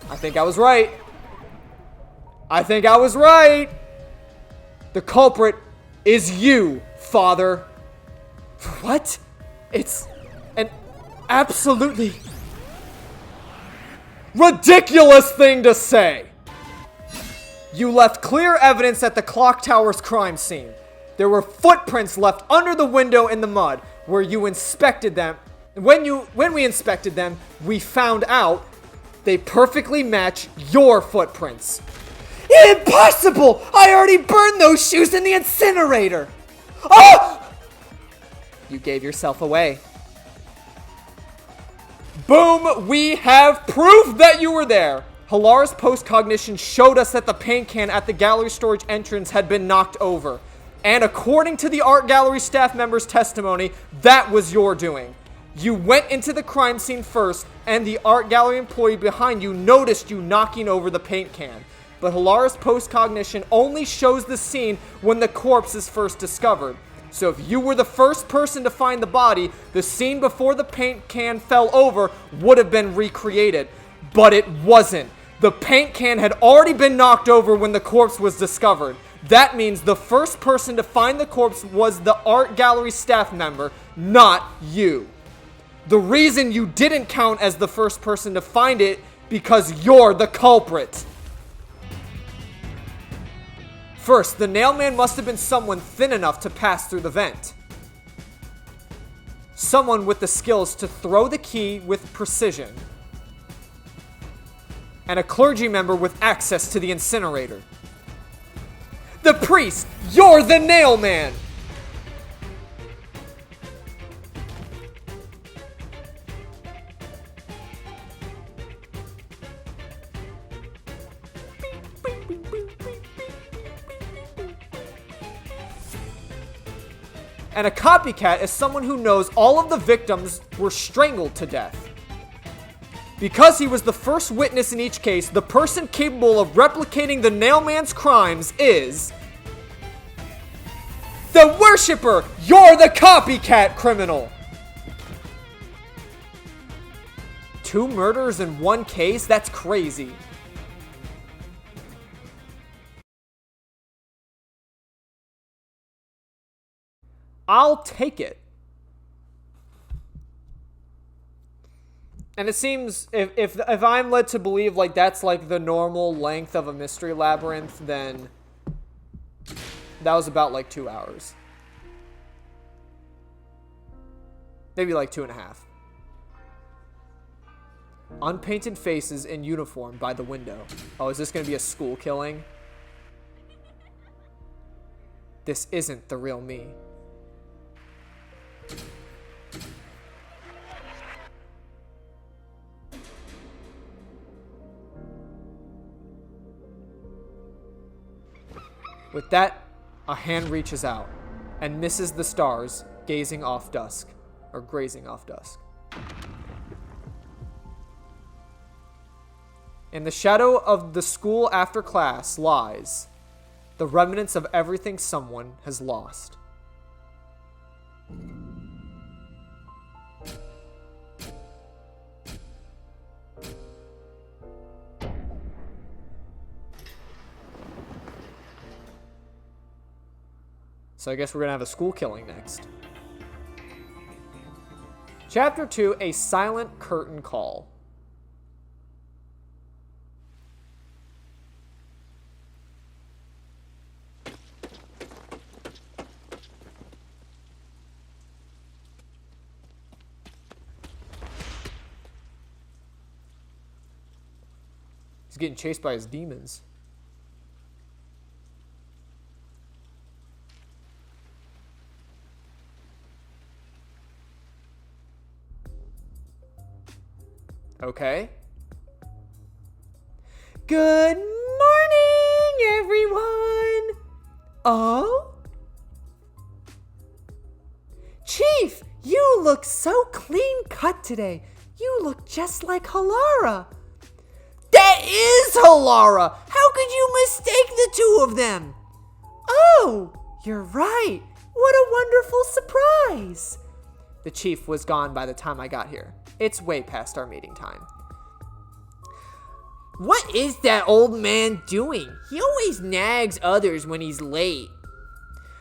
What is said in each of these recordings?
I think I was right. I think I was right. The culprit is you, Father. What? It's an absolutely ridiculous thing to say. You left clear evidence at the clock tower's crime scene. There were footprints left under the window in the mud where you inspected them. When we inspected them, we found out they perfectly match your footprints. Impossible! I already burned those shoes in the incinerator! Oh! You gave yourself away. Boom! We have proof that you were there! Halara's post-cognition showed us that the paint can at the gallery storage entrance had been knocked over. And according to the art gallery staff member's testimony, that was your doing. You went into the crime scene first, and the art gallery employee behind you noticed you knocking over the paint can. But Halara's post-cognition only shows the scene when the corpse is first discovered. So if you were the first person to find the body, the scene before the paint can fell over would have been recreated. But it wasn't. The paint can had already been knocked over when the corpse was discovered. That means the first person to find the corpse was the art gallery staff member, not you. The reason you didn't count as the first person to find it because you're the culprit. First, the nailman must have been someone thin enough to pass through the vent. Someone with the skills to throw the key with precision. And a clergy member with access to the incinerator. The priest, you're the nailman! And a copycat is someone who knows all of the victims were strangled to death. Because he was the first witness in each case, the person capable of replicating the nailman's crimes is... the worshipper! You're the copycat criminal! 2 murders in one case? That's crazy. I'll take it. And it seems, if I'm led to believe like that's like the normal length of a mystery labyrinth, then that was about like 2 hours. Maybe like 2.5. Unpainted faces in uniform by the window. Oh, is this going to be a school killing? This isn't the real me. With that, a hand reaches out and misses the stars, gazing off dusk, or grazing off dusk. In the shadow of the school after class lies the remnants of everything someone has lost. So I guess we're going to have a school killing next. Chapter 2, A Silent Curtain Call. He's getting chased by his demons. Okay. Good morning, everyone. Oh? Chief, you look so clean cut today. You look just like Halara. That is Halara! How could you mistake the two of them? Oh, you're right. What a wonderful surprise. The chief was gone by the time I got here. It's way past our meeting time. What is that old man doing? He always nags others when he's late.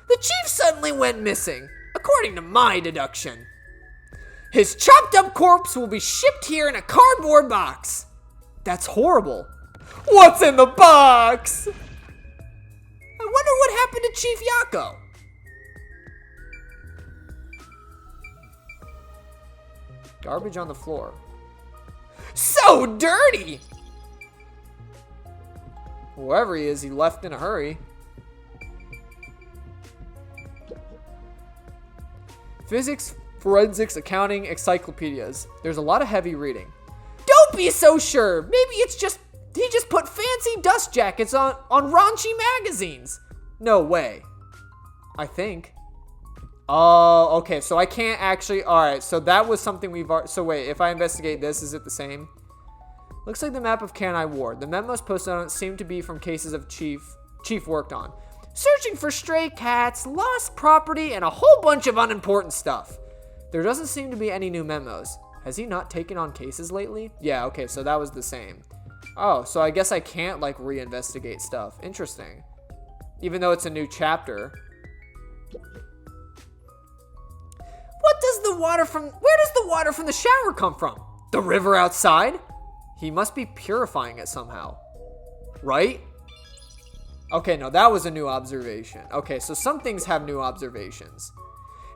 The chief suddenly went missing, according to my deduction. His chopped up corpse will be shipped here in a cardboard box. That's horrible. What's in the box? I wonder what happened to Chief Yakko. Garbage on the floor. So dirty! Whoever he is, he left in a hurry. Physics, forensics, accounting, encyclopedias. There's a lot of heavy reading. Don't be so sure. Maybe he just put fancy dust jackets on raunchy magazines. No way. I think. Oh, okay. So I can't actually. All right. So that was something we've. So wait. If I investigate this, is it the same? Looks like the map of Canai Ward. The memos posted on it seem to be from cases of Chief worked on. Searching for stray cats, lost property, and a whole bunch of unimportant stuff. There doesn't seem to be any new memos. Has he not taken on cases lately? Yeah, okay, so that was the same. Oh, so I guess I can't, like, reinvestigate stuff. Interesting. Even though it's a new chapter. Where does the water from the shower come from? The river outside? He must be purifying it somehow. Right? Okay, no, that was a new observation. Okay, so some things have new observations.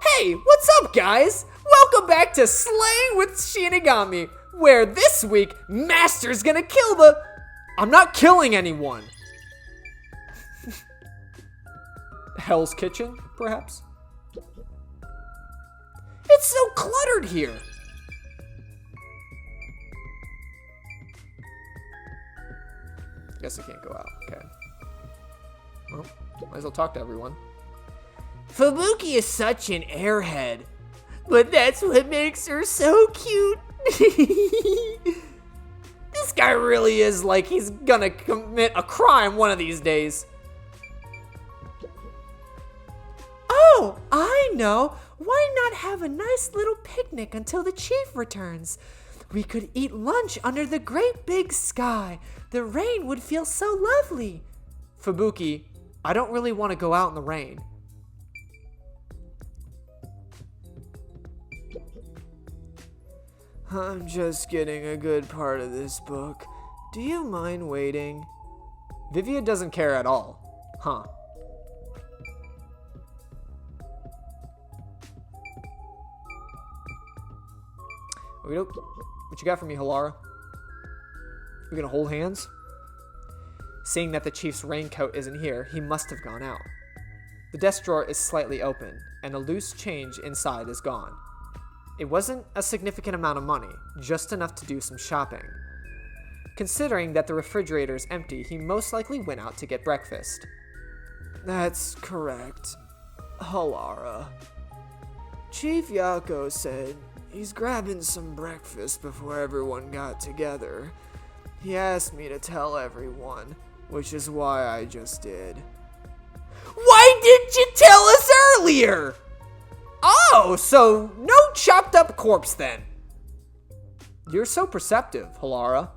Hey, what's up, guys? Welcome back to Slaying with Shinigami, where this week, Master's gonna kill the... I'm not killing anyone. Hell's Kitchen, perhaps? It's so cluttered here. Guess I can't go out. Okay. Well, might as well talk to everyone. Fubuki is such an airhead, but that's what makes her so cute. This guy really is like he's gonna commit a crime one of these days. Oh, I know. Why not have a nice little picnic until the chief returns? We could eat lunch under the great big sky. The rain would feel so lovely. Fubuki, I don't really want to go out in the rain. I'm just getting a good part of this book. Do you mind waiting? Vivia doesn't care at all. Huh. What you got for me, Halara? We gonna hold hands? Seeing that the chief's raincoat isn't here, he must have gone out. The desk drawer is slightly open, and the loose change inside is gone. It wasn't a significant amount of money, just enough to do some shopping. Considering that the refrigerator is empty, he most likely went out to get breakfast. That's correct. Halara. Chief Yakko said he's grabbing some breakfast before everyone got together. He asked me to tell everyone, which is why I just did. Why didn't you tell us earlier? Oh, so no chopped up corpse then. You're so perceptive, Halara.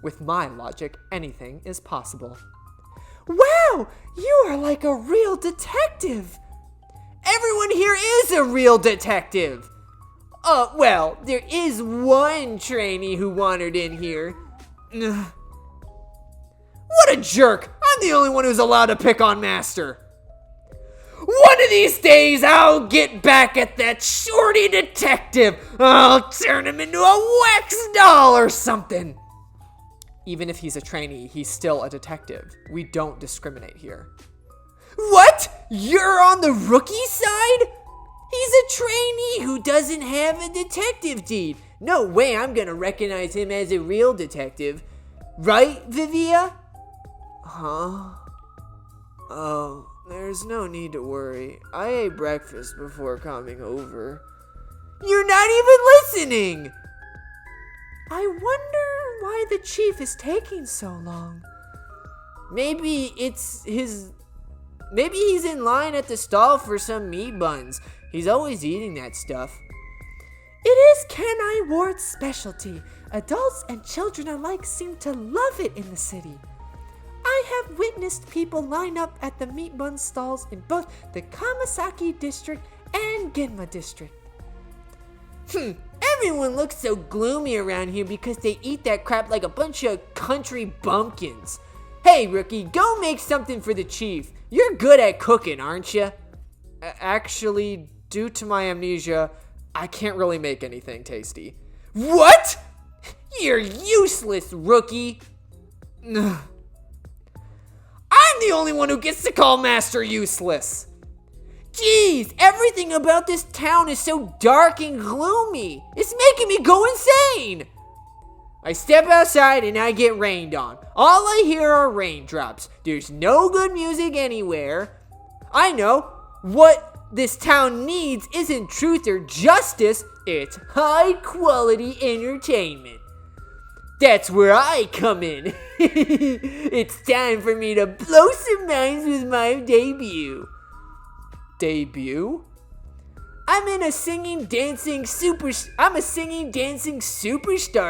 With my logic, anything is possible. Wow, you are like a real detective. Everyone here is a real detective. Well, there is one trainee who wandered in here. Ugh. What a jerk! I'm the only one who's allowed to pick on Master. One of these days, I'll get back at that shorty detective. I'll turn him into a wax doll or something. Even if he's a trainee, he's still a detective. We don't discriminate here. What? You're on the rookie side? He's a trainee who doesn't have a detective deed. No way I'm gonna recognize him as a real detective. Right, Vivia? Huh? Oh, there's no need to worry. I ate breakfast before coming over. You're not even listening! I wonder why the chief is taking so long. Maybe he's in line at the stall for some meat buns. He's always eating that stuff. It is Kenai Ward's specialty. Adults and children alike seem to love it in the city. I have witnessed people line up at the meat bun stalls in both the Kamasaki district and Ginma district. Everyone looks so gloomy around here because they eat that crap like a bunch of country bumpkins. Hey, rookie, go make something for the chief. You're good at cooking, aren't you? Actually, due to my amnesia, I can't really make anything tasty. What? You're useless, rookie. I'm the only one who gets to call Master useless. Jeez, everything about this town is so dark and gloomy. It's making me go insane. I step outside and I get rained on. All I hear are raindrops. There's no good music anywhere. I know what this town needs isn't truth or justice, it's high quality entertainment. That's where I come in. It's time for me to blow some minds with my debut. Debut? I'm a singing, dancing superstar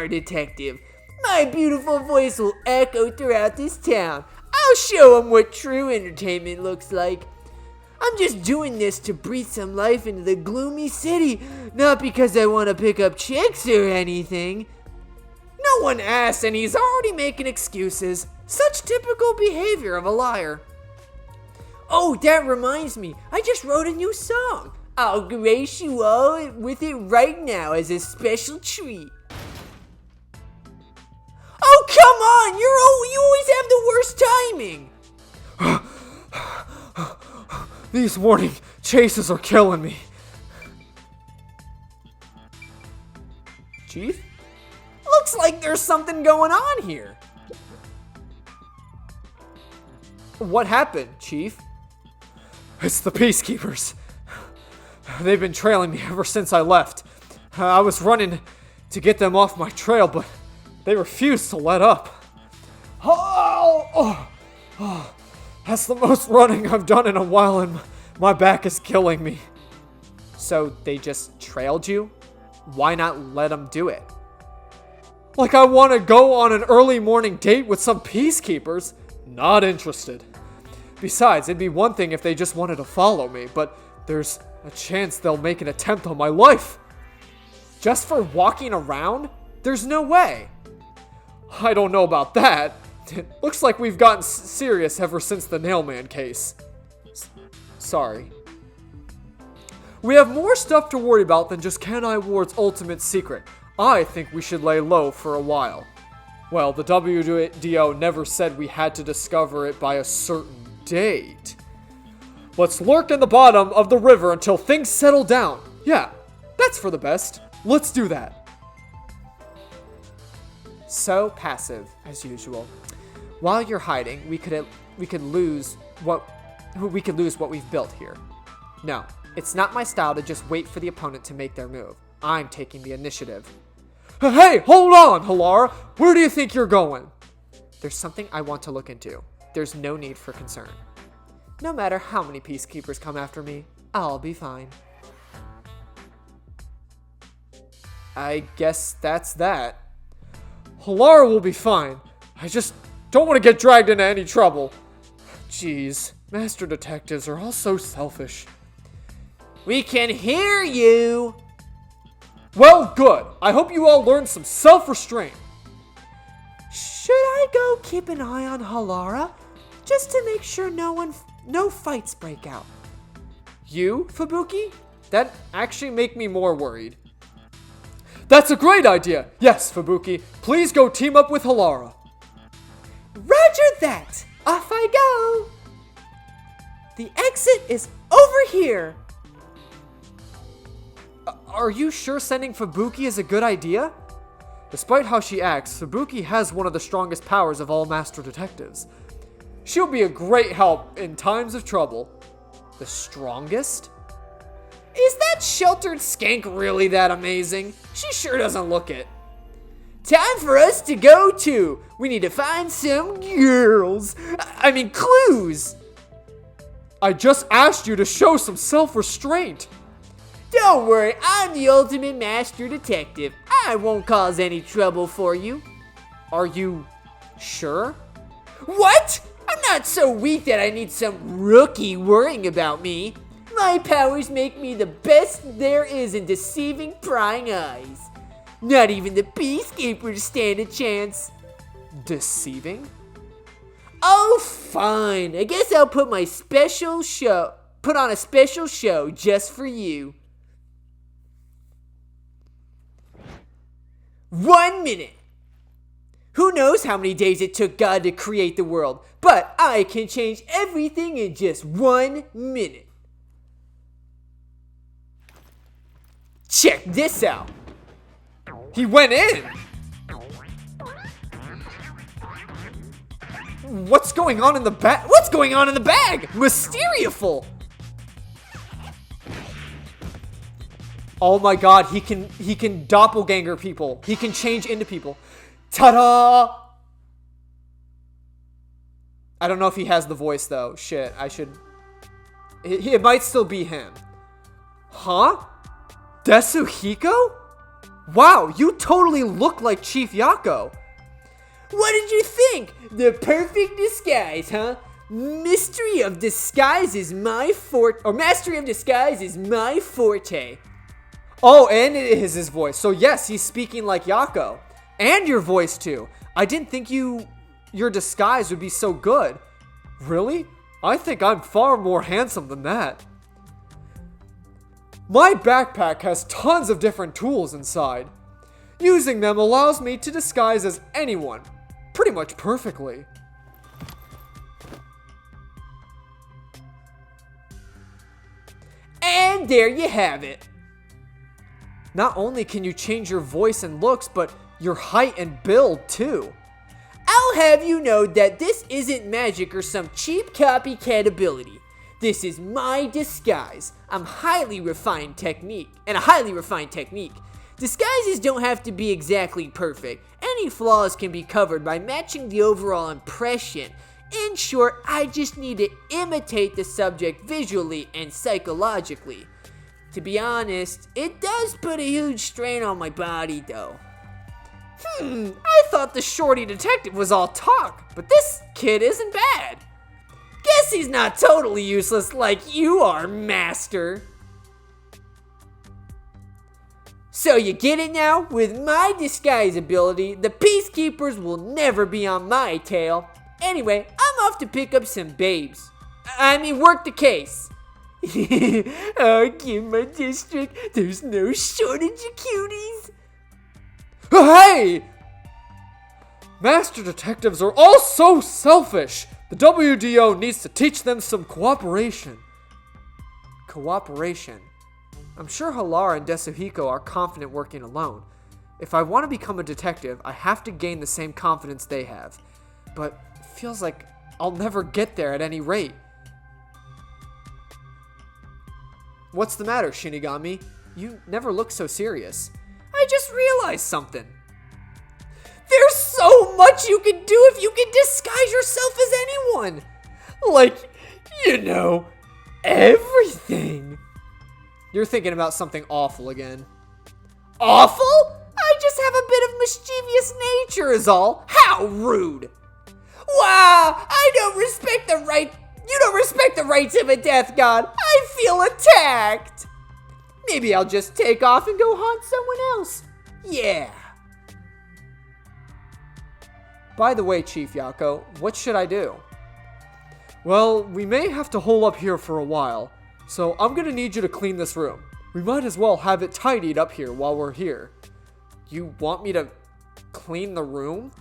detective. My beautiful voice will echo throughout this town. I'll show 'em what true entertainment looks like. I'm just doing this to breathe some life into the gloomy city, not because I want to pick up chicks or anything. No one asked and he's already making excuses. Such typical behavior of a liar. Oh, that reminds me. I just wrote a new song. I'll grace you all with it right now as a special treat. Oh, come on! You always have the worst timing! These morning chases are killing me. Chief? Looks like there's something going on here. What happened, Chief? It's the Peacekeepers. They've been trailing me ever since I left. I was running to get them off my trail, but they refused to let up. That's the most running I've done in a while, and my back is killing me. So they just trailed you? Why not let them do it? Like I want to go on an early morning date with some peacekeepers? Not interested. Besides, it'd be one thing if they just wanted to follow me, but there's a chance they'll make an attempt on my life. Just for walking around? There's no way. I don't know about that. It looks like we've gotten serious ever since the Nailman case. Sorry. We have more stuff to worry about than just Kenai Ward's ultimate secret. I think we should lay low for a while. Well, the WDO never said we had to discover it by a certain date. Let's lurk in the bottom of the river until things settle down. Yeah, that's for the best. Let's do that. So passive, as usual. While you're hiding, we could lose what we've built here. No, it's not my style to just wait for the opponent to make their move. I'm taking the initiative. Hey, hold on, Halara. Where do you think you're going? There's something I want to look into. There's no need for concern. No matter how many peacekeepers come after me, I'll be fine. I guess that's that. Halara will be fine. I just don't want to get dragged into any trouble. Jeez, master detectives are all so selfish. We can hear you! Well, good. I hope you all learned some self-restraint. Should I go keep an eye on Halara? Just to make sure no fights break out. You, Fubuki? That actually make me more worried. That's a great idea! Yes, Fubuki, please go team up with Halara. Roger that! Off I go! The exit is over here! Are you sure sending Fubuki is a good idea? Despite how she acts, Fubuki has one of the strongest powers of all master detectives. She'll be a great help in times of trouble. The strongest? Is that sheltered skank really that amazing? She sure doesn't look it. Time for us to go too. We need to find some clues. I just asked you to show some self-restraint. Don't worry, I'm the ultimate master detective. I won't cause any trouble for you. Are you sure? What? I'm not so weak that I need some rookie worrying about me. My powers make me the best there is in deceiving prying eyes. Not even the peacekeepers stand a chance. Deceiving? Oh, fine. I guess I'll put on a special show just for you. 1 minute. Who knows how many days it took God to create the world, but I can change everything in just 1 minute. Check this out. He went in! What's going on in the bag? What's going on in the bag? Mysterious-ful! Oh my god, he can doppelganger people. He can change into people. Ta-da! I don't know if he has the voice though. Shit, I should... It might still be him. Huh? Desuhiko? Wow, you totally look like Chief Yako. What did you think? The perfect disguise, huh? Mastery of disguise is my forte. Oh, and it is his voice. So yes, he's speaking like Yako. And your voice too. I didn't think your disguise would be so good. Really? I think I'm far more handsome than that. My backpack has tons of different tools inside. Using them allows me to disguise as anyone, pretty much perfectly. And there you have it. Not only can you change your voice and looks, but your height and build too. I'll have you know that this isn't magic or some cheap copycat ability. This is my disguise. A highly refined technique. Disguises don't have to be exactly perfect. Any flaws can be covered by matching the overall impression. In short, I just need to imitate the subject visually and psychologically. To be honest, it does put a huge strain on my body though. I thought the shorty detective was all talk, but this kid isn't bad. Guess he's not totally useless like you are, master. So you get it now? With my disguise ability, the peacekeepers will never be on my tail. Anyway, I'm off to pick up some babes. Work the case. In my district, there's no shortage of cuties. Hey! Master detectives are all so selfish. The WDO needs to teach them some cooperation. Cooperation? I'm sure Halara and Desuhiko are confident working alone. If I want to become a detective, I have to gain the same confidence they have. But it feels like I'll never get there at any rate. What's the matter, Shinigami? You never look so serious. I just realized something. There's so much you can do if you can disguise yourself as anyone. Everything. You're thinking about something awful again. Awful? I just have a bit of mischievous nature is all. How rude. Wow, I don't respect the right. You don't respect the rights of a death god. I feel attacked. Maybe I'll just take off and go haunt someone else. Yeah. By the way, Chief Yako, what should I do? Well, we may have to hole up here for a while, so I'm gonna need you to clean this room. We might as well have it tidied up here while we're here. You want me to clean the room?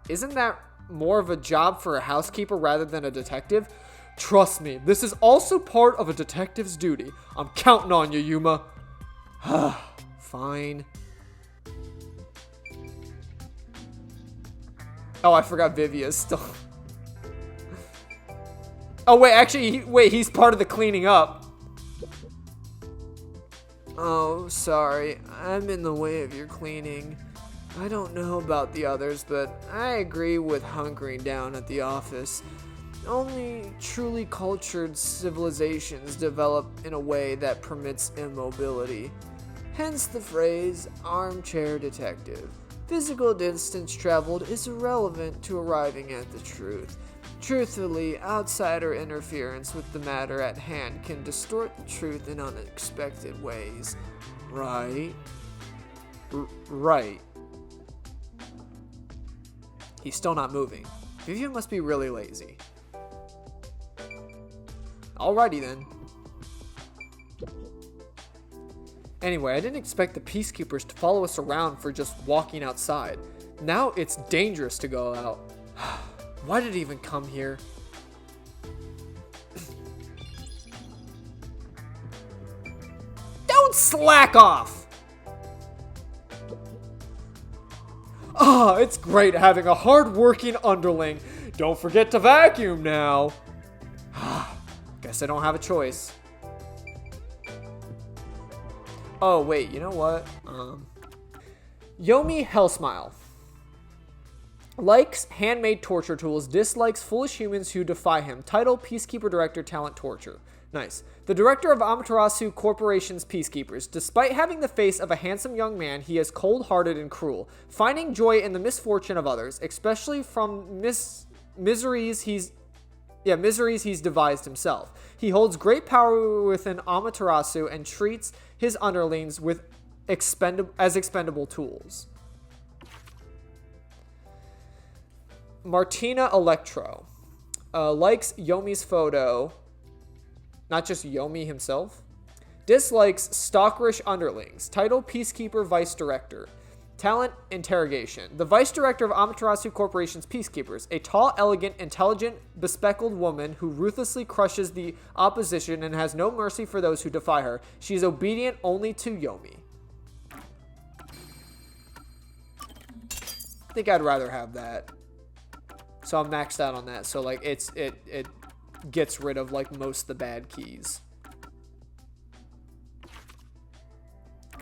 Isn't that more of a job for a housekeeper rather than a detective? Trust me, this is also part of a detective's duty. I'm counting on you, Yuma. Fine. Oh, I forgot Vivia's still. Oh, wait, actually, he's part of the cleaning up. Oh, sorry. I'm in the way of your cleaning. I don't know about the others, but I agree with hunkering down at the office. Only truly cultured civilizations develop in a way that permits immobility. Hence the phrase armchair detective. Physical distance traveled is irrelevant to arriving at the truth. Truthfully, outsider interference with the matter at hand can distort the truth in unexpected ways. Right? Right. He's still not moving. Vivian must be really lazy. Alrighty then. Anyway, I didn't expect the peacekeepers to follow us around for just walking outside. Now it's dangerous to go out. Why did it even come here? Don't slack off! Ah, it's great having a hard-working underling. Don't forget to vacuum now. Guess I don't have a choice. Oh, wait, you know what? Yomi Hellsmile. Likes handmade torture tools, dislikes foolish humans who defy him. Title, Peacekeeper Director, Talent, Torture. Nice. The director of Amaterasu Corporation's Peacekeepers. Despite having the face of a handsome young man, he is cold-hearted and cruel, finding joy in the misfortune of others, especially from miseries he's devised himself. He holds great power within Amaterasu and treats his underlings with expendable tools. Martina Electro likes Yomi's photo, not just Yomi himself. Dislikes stalkerish underlings. Title, Peacekeeper Vice Director. Talent, Interrogation. The Vice Director of Amaterasu Corporation's Peacekeepers. A tall, elegant, intelligent, bespectacled woman who ruthlessly crushes the opposition and has no mercy for those who defy her. She is obedient only to Yomi. I think I'd rather have that. So I'm maxed out on that. So like it gets rid of like most of the bad keys.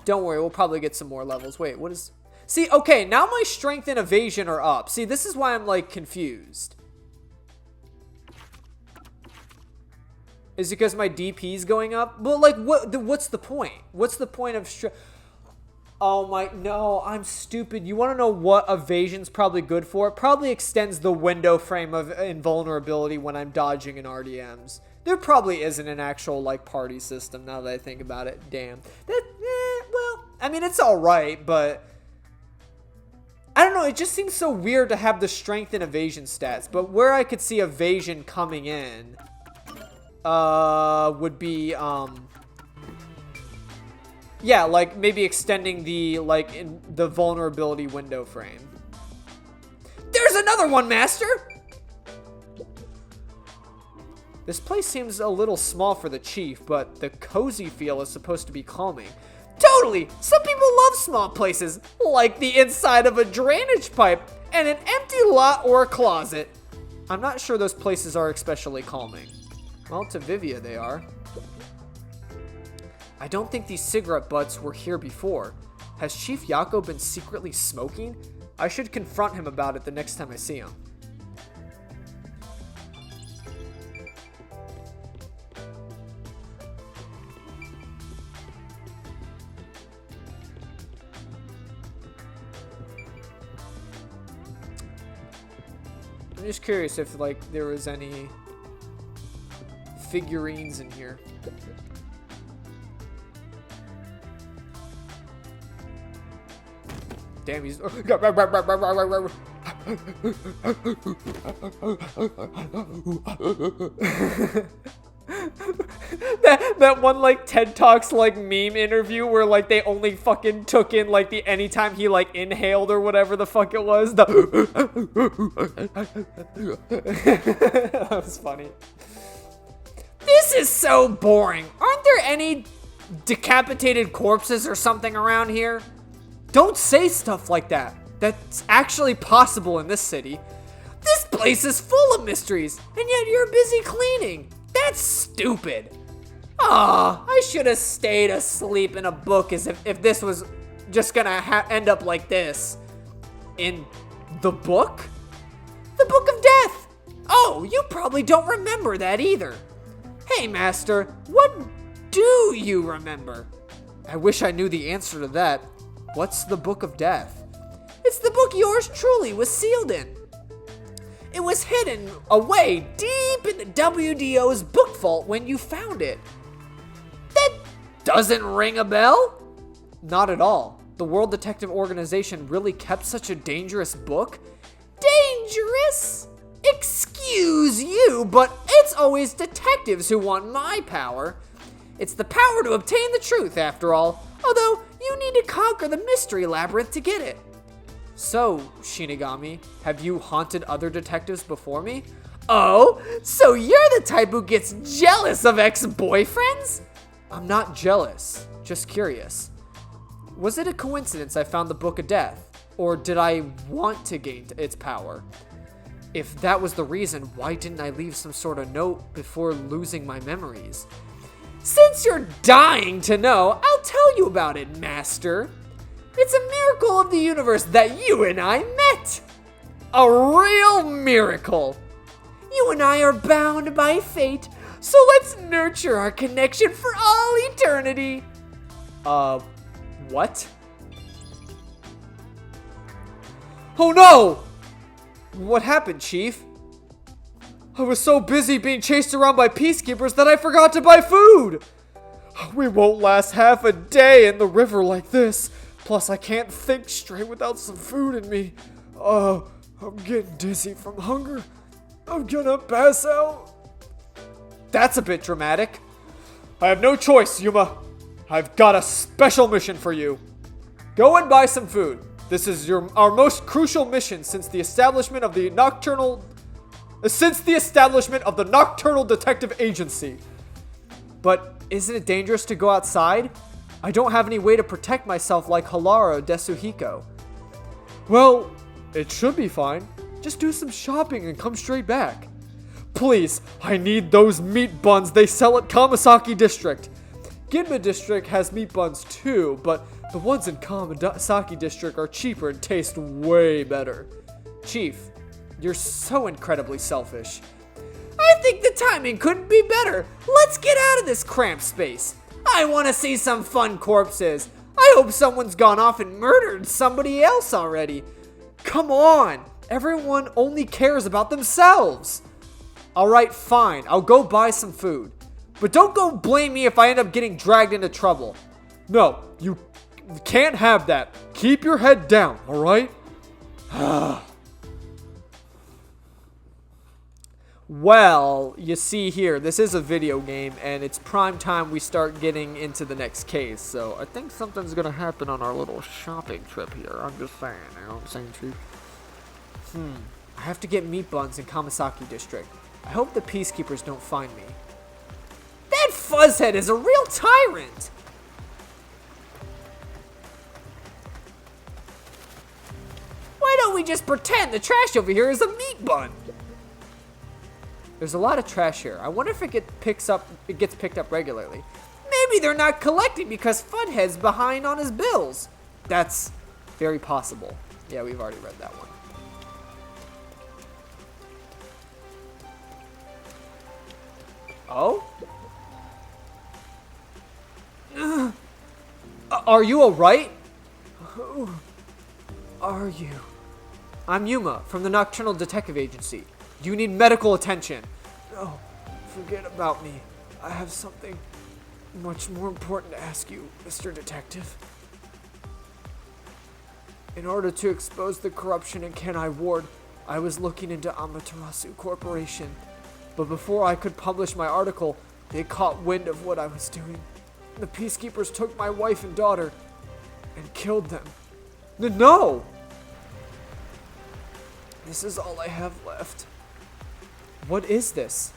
Don't worry, we'll probably get some more levels. Wait, what is... See, okay, now my strength and evasion are up. See, this is why I'm like confused. Is it because my DP's going up? Well, like what's the point? What's the point of strength? Oh my, no, I'm stupid. You want to know what evasion's probably good for? It probably extends the window frame of invulnerability when I'm dodging in RDMs. There probably isn't an actual, like, party system now that I think about it. Damn. Well, I mean, it's alright, but... I don't know, it just seems so weird to have the strength and evasion stats, but where I could see evasion coming in, would be, yeah, like, maybe extending the, like, in the vulnerability window frame. There's another one, Master! This place seems a little small for the chief, but the cozy feel is supposed to be calming. Totally! Some people love small places, like the inside of a drainage pipe and an empty lot or a closet. I'm not sure those places are especially calming. Well, to Vivia they are. I don't think these cigarette butts were here before. Has Chief Yako been secretly smoking? I should confront him about it the next time I see him. I'm just curious if, like, there was any figurines in here. Damn, he's... that one, like, TED Talks, like, meme interview where, like, they only fucking took in, like, the anytime he, like, inhaled or whatever the fuck it was. That was funny. This is so boring. Aren't there any decapitated corpses or something around here? Don't say stuff like that. That's actually possible in this city. This place is full of mysteries, and yet you're busy cleaning. That's stupid. Aw, I should have stayed asleep in a book as if this was just gonna end up like this. In the book? The Book of Death! Oh, you probably don't remember that either. Hey, Master, what do you remember? I wish I knew the answer to that. What's the Book of Death? It's the book yours truly was sealed in. It was hidden away deep in the WDO's book vault when you found it. That doesn't ring a bell? Not at all. The World Detective Organization really kept such a dangerous book? Dangerous? Excuse you, but it's always detectives who want my power. It's the power to obtain the truth, after all, although you need to conquer the mystery labyrinth to get it. So, Shinigami, have you haunted other detectives before me? Oh, so you're the type who gets jealous of ex-boyfriends? I'm not jealous, just curious. Was it a coincidence I found the Book of Death? Or did I want to gain its power? If that was the reason, why didn't I leave some sort of note before losing my memories? Since you're dying to know, I'll tell you about it, Master. It's a miracle of the universe that you and I met. A real miracle. You and I are bound by fate, so let's nurture our connection for all eternity. What? Oh no! What happened, Chief? I was so busy being chased around by peacekeepers that I forgot to buy food! We won't last half a day in the river like this. Plus, I can't think straight without some food in me. I'm getting dizzy from hunger. I'm gonna pass out. That's a bit dramatic. I have no choice, Yuma. I've got a special mission for you. Go and buy some food. This is our most crucial mission since the establishment of the Nocturnal Detective Agency. But isn't it dangerous to go outside? I don't have any way to protect myself like Halaro Desuhiko. Well, it should be fine. Just do some shopping and come straight back. Please, I need those meat buns they sell at Kamasaki District. Ginma District has meat buns too, but the ones in Kamasaki District are cheaper and taste way better. Chief, you're so incredibly selfish. I think the timing couldn't be better. Let's get out of this cramped space. I want to see some fun corpses. I hope someone's gone off and murdered somebody else already. Come on, everyone only cares about themselves. Alright, fine, I'll go buy some food. But don't go blame me if I end up getting dragged into trouble. No, you can't have that. Keep your head down, alright? Well, you see here, this is a video game, and it's prime time we start getting into the next case, so I think something's gonna happen on our little shopping trip here. I'm just saying, you know what I'm saying, Chief? I have to get meat buns in Kamasaki District. I hope the peacekeepers don't find me. That fuzzhead is a real tyrant. Why don't we just pretend the trash over here is a meat bun? There's a lot of trash here. I wonder if it gets picked up regularly. Maybe they're not collecting because Fuddhead's behind on his bills. That's very possible. Yeah, we've already read that one. Oh? Are you alright? Who are you? I'm Yuma from the Nocturnal Detective Agency. You need medical attention. No, forget about me. I have something much more important to ask you, Mr. Detective. In order to expose the corruption in Kenai Ward, I was looking into Amaterasu Corporation. But before I could publish my article, they caught wind of what I was doing. The peacekeepers took my wife and daughter and killed them. No! This is all I have left. What is this?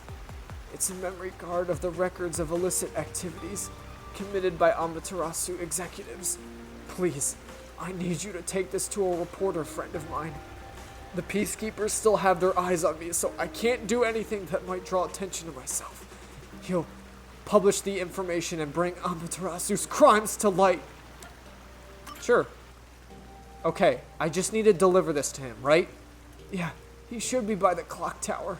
It's a memory card of the records of illicit activities committed by Amaterasu executives. Please, I need you to take this to a reporter friend of mine. The peacekeepers still have their eyes on me, so I can't do anything that might draw attention to myself. He'll publish the information and bring Amaterasu's crimes to light. Sure. Okay, I just need to deliver this to him, right? Yeah, he should be by the clock tower.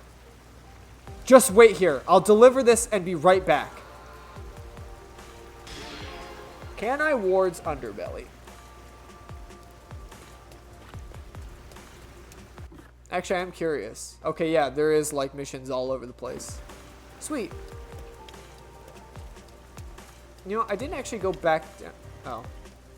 Just wait here. I'll deliver this and be right back. Can I Ward's underbelly? Actually, I'm curious. Okay, yeah, there is like missions all over the place. Sweet. You know, I didn't actually go back. Oh,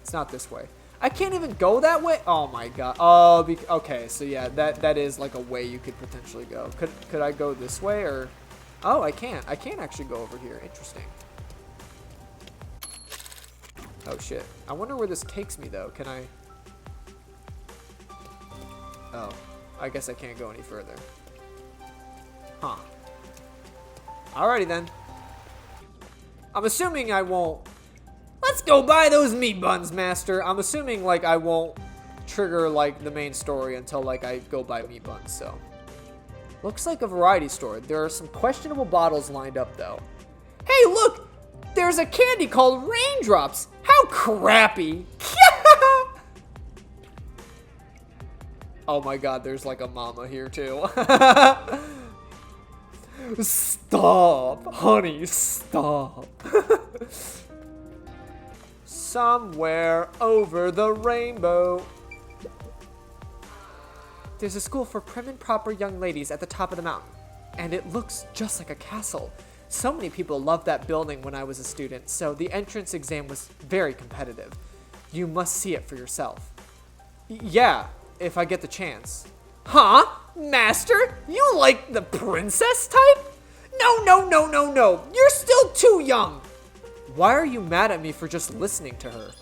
it's not this way. I can't even go that way. Oh my god. Oh, okay. So yeah, that is like a way you could potentially go. Could I go this way or? Oh, I can't. I can't actually go over here. Interesting. Oh shit. I wonder where this takes me though. Can I? Oh, I guess I can't go any further. Huh. Alrighty then. I'm assuming I won't. Let's go buy those meat buns, master. I'm assuming like I won't trigger like the main story until like I go buy meat buns. So looks like a variety store. There are some questionable bottles lined up though. Hey, look! There's a candy called Raindrops. How crappy! Oh my god, there's like a mama here too. Stop, honey, stop. Somewhere over the rainbow. There's a school for prim and proper young ladies at the top of the mountain, and it looks just like a castle. So many people loved that building when I was a student, so the entrance exam was very competitive. You must see it for yourself. Yeah, if I get the chance. Huh? Master? You like the princess type? No, no, no, no, no. You're still too young. Why are you mad at me for just listening to her?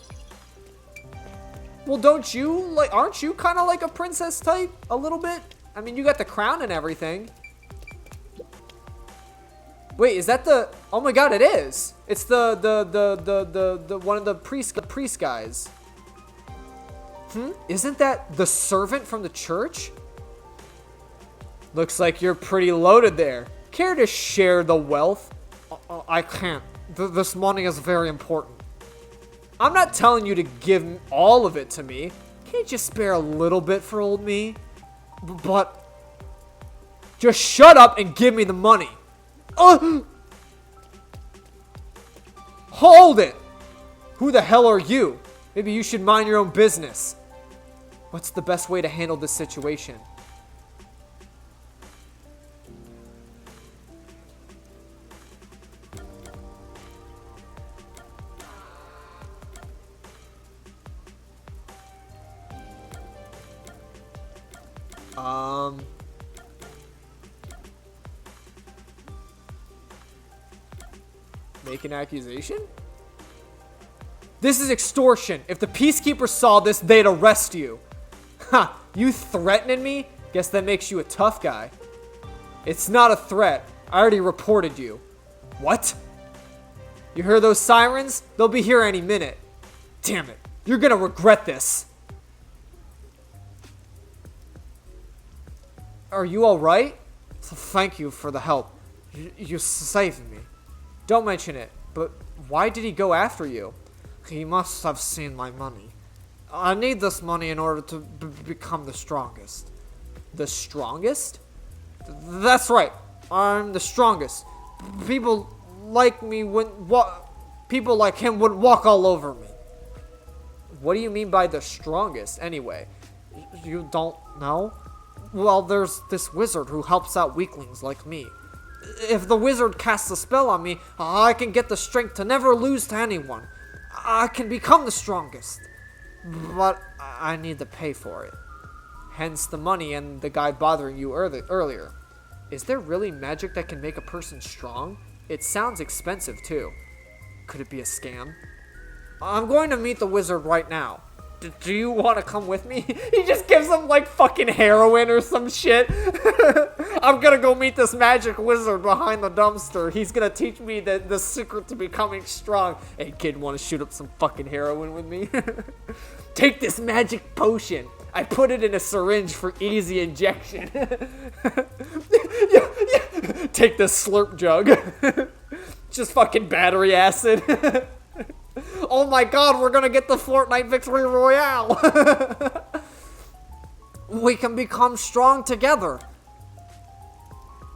Well, don't you, like, aren't you kind of like a princess type? A little bit? I mean, you got the crown and everything. Wait, is that the, oh my god, it is. It's the one of the priest guys. Isn't that the servant from the church? Looks like you're pretty loaded there. Care to share the wealth? I can't. This money is very important. I'm not telling you to give all of it to me. Can't you just spare a little bit for old me? But just shut up and give me the money. Hold it! Who the hell are you? Maybe you should mind your own business. What's the best way to handle this situation? Make an accusation? This is extortion. If the peacekeepers saw this, they'd arrest you. Ha! You threatening me? Guess that makes you a tough guy. It's not a threat. I already reported you. What? You hear those sirens? They'll be here any minute. Damn it. You're gonna regret this. Are you alright? Thank you for the help. You saved me. Don't mention it, but why did he go after you? He must have seen my money. I need this money in order to become the strongest. The strongest? That's right. I'm the strongest. People like me wouldn't people like him wouldn't walk all over me. What do you mean by the strongest, anyway? You don't know? Well, there's this wizard who helps out weaklings like me. If the wizard casts a spell on me, I can get the strength to never lose to anyone. I can become the strongest. But I need to pay for it. Hence the money and the guy bothering you earlier. Is there really magic that can make a person strong? It sounds expensive too. Could it be a scam? I'm going to meet the wizard right now. Do you want to come with me? He just gives him like fucking heroin or some shit. I'm gonna go meet this magic wizard behind the dumpster. He's gonna teach me the secret to becoming strong. Hey kid, want to shoot up some fucking heroin with me? Take this magic potion. I put it in a syringe for easy injection. Yeah. Take this slurp jug. Just fucking battery acid. Oh my god, we're gonna get the Fortnite Victory Royale! We can become strong together.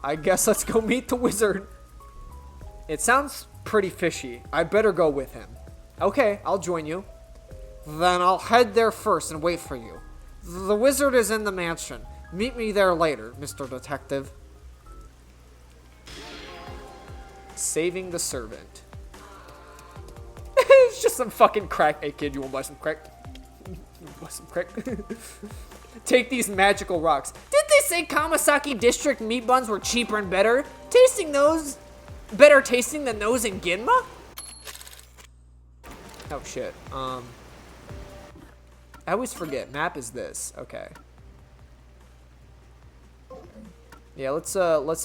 I guess let's go meet the wizard. It sounds pretty fishy. I better go with him. Okay, I'll join you. Then I'll head there first and wait for you. The wizard is in the mansion. Meet me there later, Mr. Detective. Saving the servant. It's just some fucking crack. Hey kid, you wanna buy some crack? Buy some crack? Take these magical rocks. Did they say Kamasaki District meat buns were cheaper and better? Better tasting than those in Ginma? Oh shit. I always forget. Map is this. Okay. Yeah, let's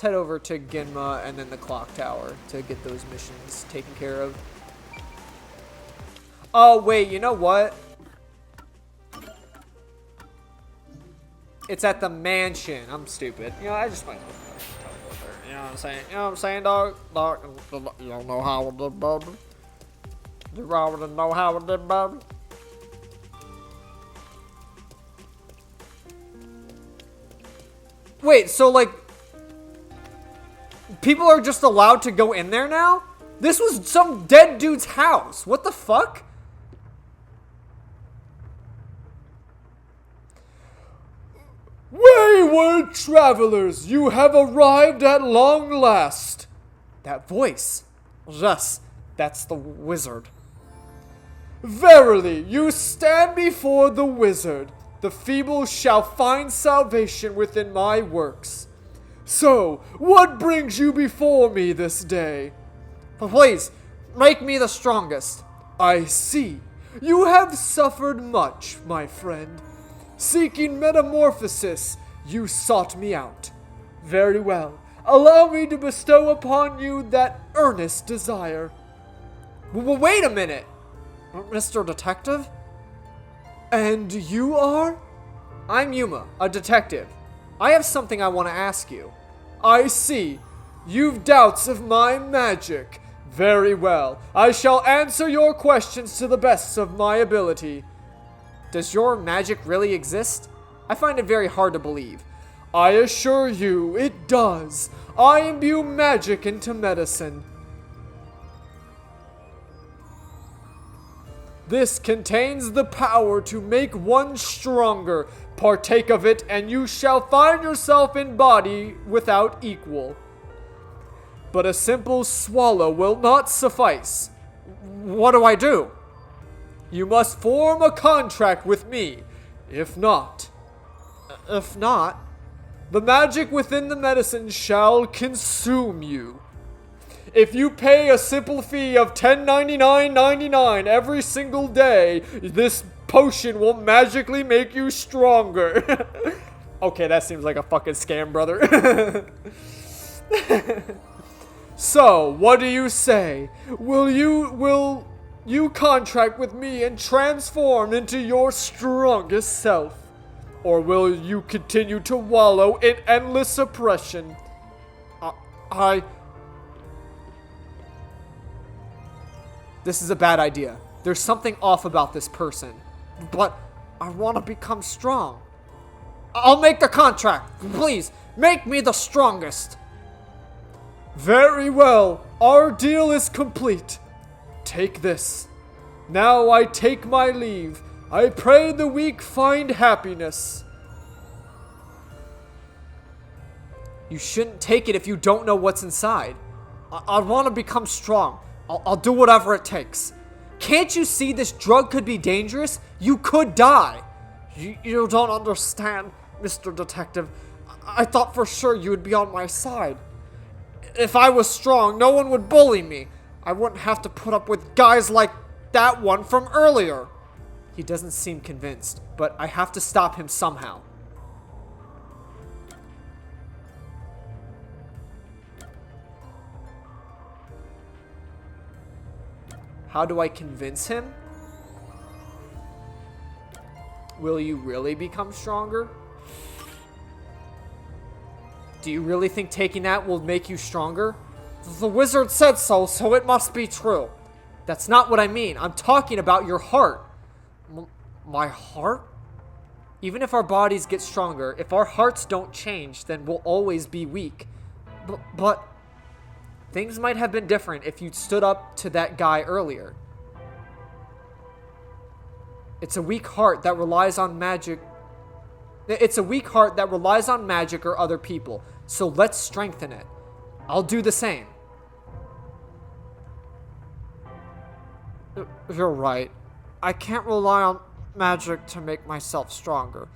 head over to Ginma and then the clock tower to get those missions taken care of. Oh wait, you know what? It's at the mansion. I'm stupid. You know, I just might. You know what I'm saying? You know what I'm saying, dog? Dog, you don't know how it did, baby. You already know how it did, baby. Wait, so like, people are just allowed to go in there now? This was some dead dude's house. What the fuck? Wayward travelers, you have arrived at long last. That voice. Yes, that's the wizard. Verily, you stand before the wizard. The feeble shall find salvation within my works. So, what brings you before me this day? Please, make me the strongest. I see. You have suffered much, my friend. Seeking metamorphosis, you sought me out. Very well. Allow me to bestow upon you that earnest desire. Wait a minute, Mr. Detective? And you are? I'm Yuma, a detective. I have something I want to ask you. I see. You've doubts of my magic. Very well. I shall answer your questions to the best of my ability. Does your magic really exist? I find it very hard to believe. I assure you, it does. I imbue magic into medicine. This contains the power to make one stronger. Partake of it, and you shall find yourself in body without equal. But a simple swallow will not suffice. What do I do? You must form a contract with me. If not, the magic within the medicine shall consume you. If you pay a simple fee of $10.99.99 every single day, this potion will magically make you stronger. Okay, that seems like a fucking scam, brother. So, what do you say? Will you contract with me and transform into your strongest self? Or will you continue to wallow in endless oppression? This is a bad idea. There's something off about this person. But I want to become strong. I'll make the contract. Please, make me the strongest. Very well. Our deal is complete. Take this. Now I take my leave. I pray the weak find happiness. You shouldn't take it if you don't know what's inside. I want to become strong. I'll do whatever it takes. Can't you see this drug could be dangerous? You could die. You don't understand, Mr. Detective. I thought for sure you would be on my side. If I was strong, no one would bully me. I wouldn't have to put up with guys like that one from earlier. He doesn't seem convinced, but I have to stop him somehow. How do I convince him? Will you really become stronger? Do you really think taking that will make you stronger? The wizard said so, so it must be true. That's not what I mean. I'm talking about your heart. My heart? Even if our bodies get stronger, if our hearts don't change, then we'll always be weak. But things might have been different if you'd stood up to that guy earlier. It's a weak heart that relies on magic. It's a weak heart that relies on magic or other people. So let's strengthen it. I'll do the same. You're right. I can't rely on magic to make myself stronger.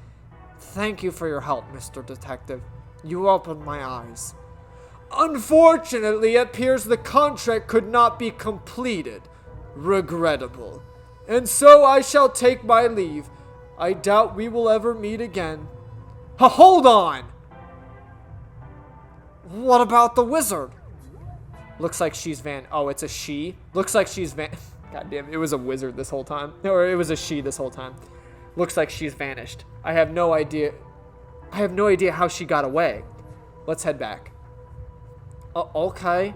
Thank you for your help, Mr. Detective. You opened my eyes. Unfortunately, it appears the contract could not be completed. Regrettable. And so I shall take my leave. I doubt we will ever meet again. Hold on! What about the wizard? Looks like she's Oh, it's a she? Looks like she's God damn, it was a wizard this whole time. Or it was a she this whole time. Looks like she's vanished. I have no idea how she got away. Let's head back. Okay.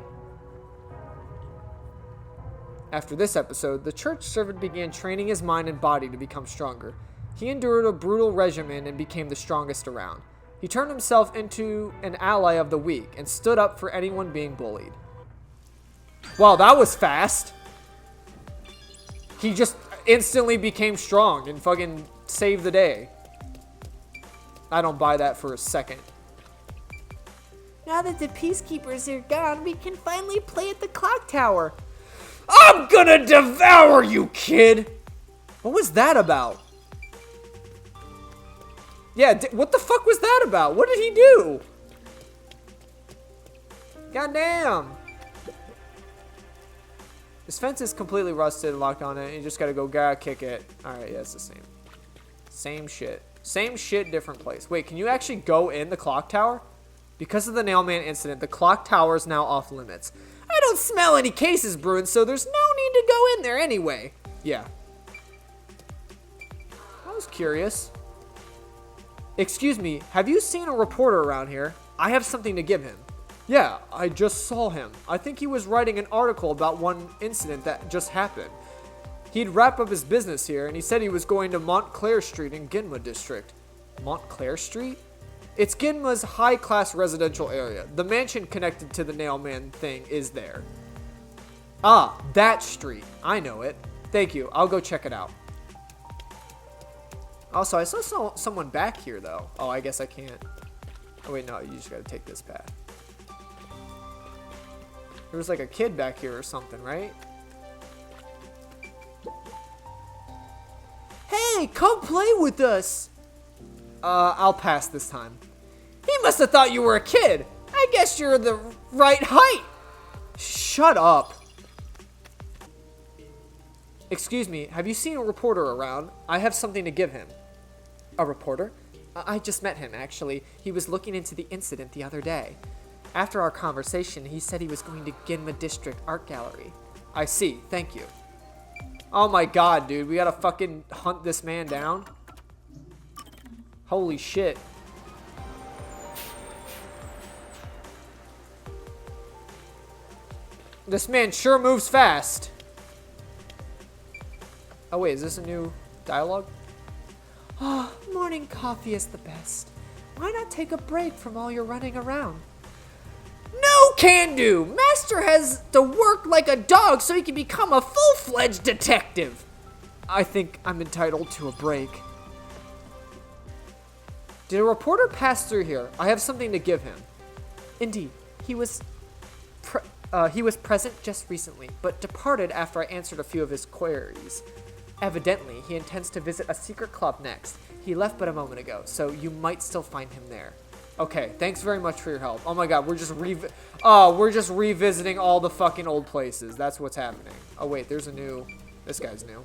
After this episode, the church servant began training his mind and body to become stronger. He endured a brutal regimen and became the strongest around. He turned himself into an ally of the weak and stood up for anyone being bullied. Wow, that was fast. He just instantly became strong and fucking saved the day. I don't buy that for a second. Now that the peacekeepers are gone, we can finally play at the clock tower. I'm gonna devour you, kid! What was that about? Yeah, what the fuck was that about? What did he do? Goddamn. This fence is completely rusted and locked on it. You just gotta go kick it. Alright, yeah, it's the same. Same shit. Same shit, different place. Wait, can you actually go in the clock tower? Because of the Nailman incident, the clock tower is now off limits. I don't smell any cases brewing, so there's no need to go in there anyway. Yeah. I was curious. Excuse me, have you seen a reporter around here? I have something to give him. Yeah, I just saw him. I think he was writing an article about one incident that just happened. He'd wrap up his business here, and he said he was going to Montclair Street in Ginma District. Montclair Street? It's Ginma's high-class residential area. The mansion connected to the Nailman thing is there. Ah, that street. I know it. Thank you. I'll go check it out. Also, I saw someone back here, though. Oh, I guess I can't. Oh, wait, no. You just gotta take this path. There was like a kid back here or something, right? Hey, come play with us. I'll pass this time. He must have thought you were a kid. I guess you're the right height. Shut up. Excuse me, have you seen a reporter around? I have something to give him. A reporter? I just met him, actually. He was looking into the incident the other day. After our conversation, he said he was going to Ginma District Art Gallery. I see, thank you. Oh my god, dude, we gotta fucking hunt this man down? Holy shit. This man sure moves fast. Oh wait, is this a new dialogue? Oh, morning coffee is the best. Why not take a break from all your running around? No can do. Master has to work like a dog so he can become a full-fledged detective. I think I'm entitled to a break. Did a reporter pass through here? I have something to give him. Indeed, he was present just recently, but departed after I answered a few of his queries. Evidently, he intends to visit a secret club next. He left but a moment ago, so you might still find him there. Okay, thanks very much for your help. Oh my god, we're just revisiting all the fucking old places. That's what's happening. Oh wait, there's a new... This guy's new.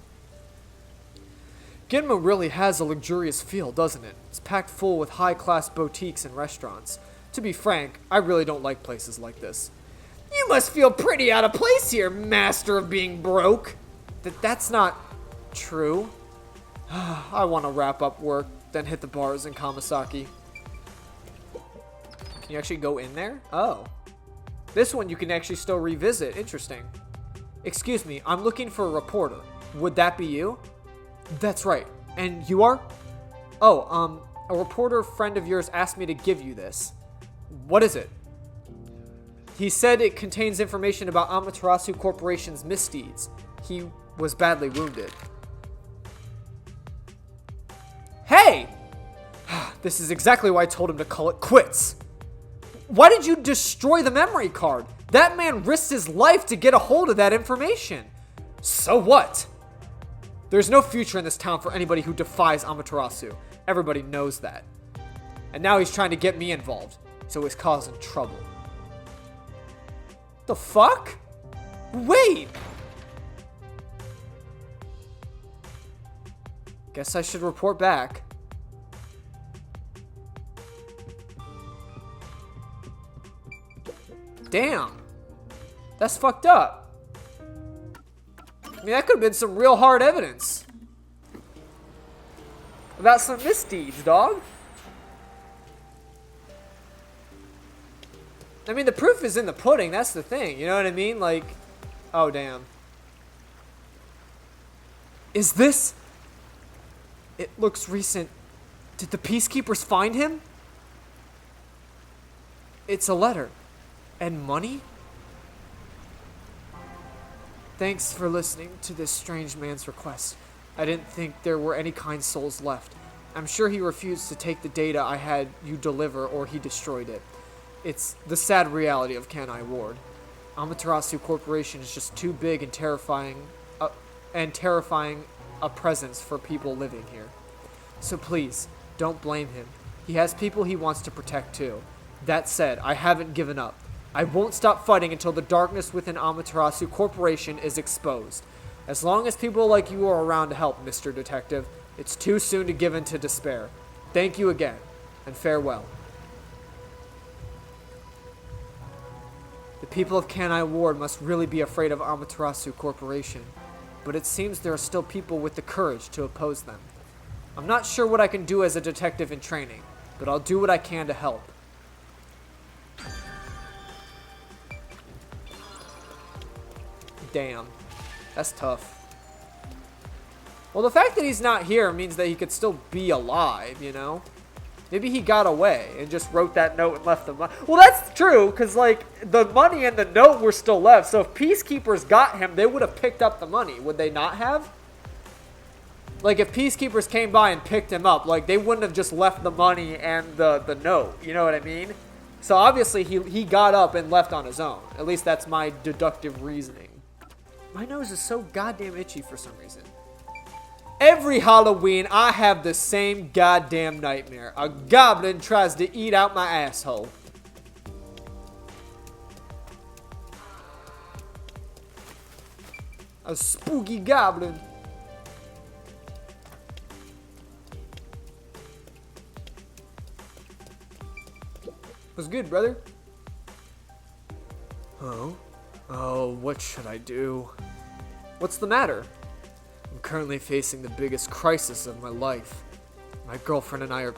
Ginma really has a luxurious feel, doesn't it? It's packed full with high-class boutiques and restaurants. To be frank, I really don't like places like this. You must feel pretty out of place here, master of being broke. That's not true. I want to wrap up work, then hit the bars in Kamasaki. Can you actually go in there? Oh. This one you can actually still revisit. Interesting. Excuse me, I'm looking for a reporter. Would that be you? That's right. And you are? Oh, a reporter friend of yours asked me to give you this. What is it? He said it contains information about Amaterasu Corporation's misdeeds. He was badly wounded. Hey! This is exactly why I told him to call it quits. Why did you destroy the memory card? That man risked his life to get a hold of that information. So what? There's no future in this town for anybody who defies Amaterasu. Everybody knows that. And now he's trying to get me involved, so he's causing trouble. The fuck? Wait! Guess I should report back. Damn. That's fucked up. I mean, that could have been some real hard evidence. About some misdeeds, dog. I mean, the proof is in the pudding. That's the thing. You know what I mean? Like, oh, damn. Is this... It looks recent. Did the peacekeepers find him? It's a letter. And money? Thanks for listening to this strange man's request. I didn't think there were any kind souls left. I'm sure he refused to take the data I had you deliver, or he destroyed it. It's the sad reality of Kanai Ward. Amaterasu Corporation is just too big and terrifying a presence for people living here. So please, don't blame him. He has people he wants to protect too. That said, I haven't given up. I won't stop fighting until the darkness within Amaterasu Corporation is exposed. As long as people like you are around to help, Mr. Detective, it's too soon to give in to despair. Thank you again, and farewell. The people of Kanai Ward must really be afraid of Amaterasu Corporation, but it seems there are still people with the courage to oppose them. I'm not sure what I can do as a detective in training, but I'll do what I can to help. Damn. That's tough. Well, the fact that he's not here means that he could still be alive, you know? Maybe he got away and just wrote that note and left the money. Well, that's true, because, like, the money and the note were still left. So if peacekeepers got him, they would have picked up the money. Would they not have? Like, if peacekeepers came by and picked him up, like, they wouldn't have just left the money and the note. You know what I mean? So obviously he got up and left on his own. At least that's my deductive reasoning. My nose is so goddamn itchy for some reason. Every Halloween, I have the same goddamn nightmare. A goblin tries to eat out my asshole. A spooky goblin. What's good, brother? Oh? Oh, what should I do? What's the matter? I'm currently facing the biggest crisis of my life. My girlfriend and I are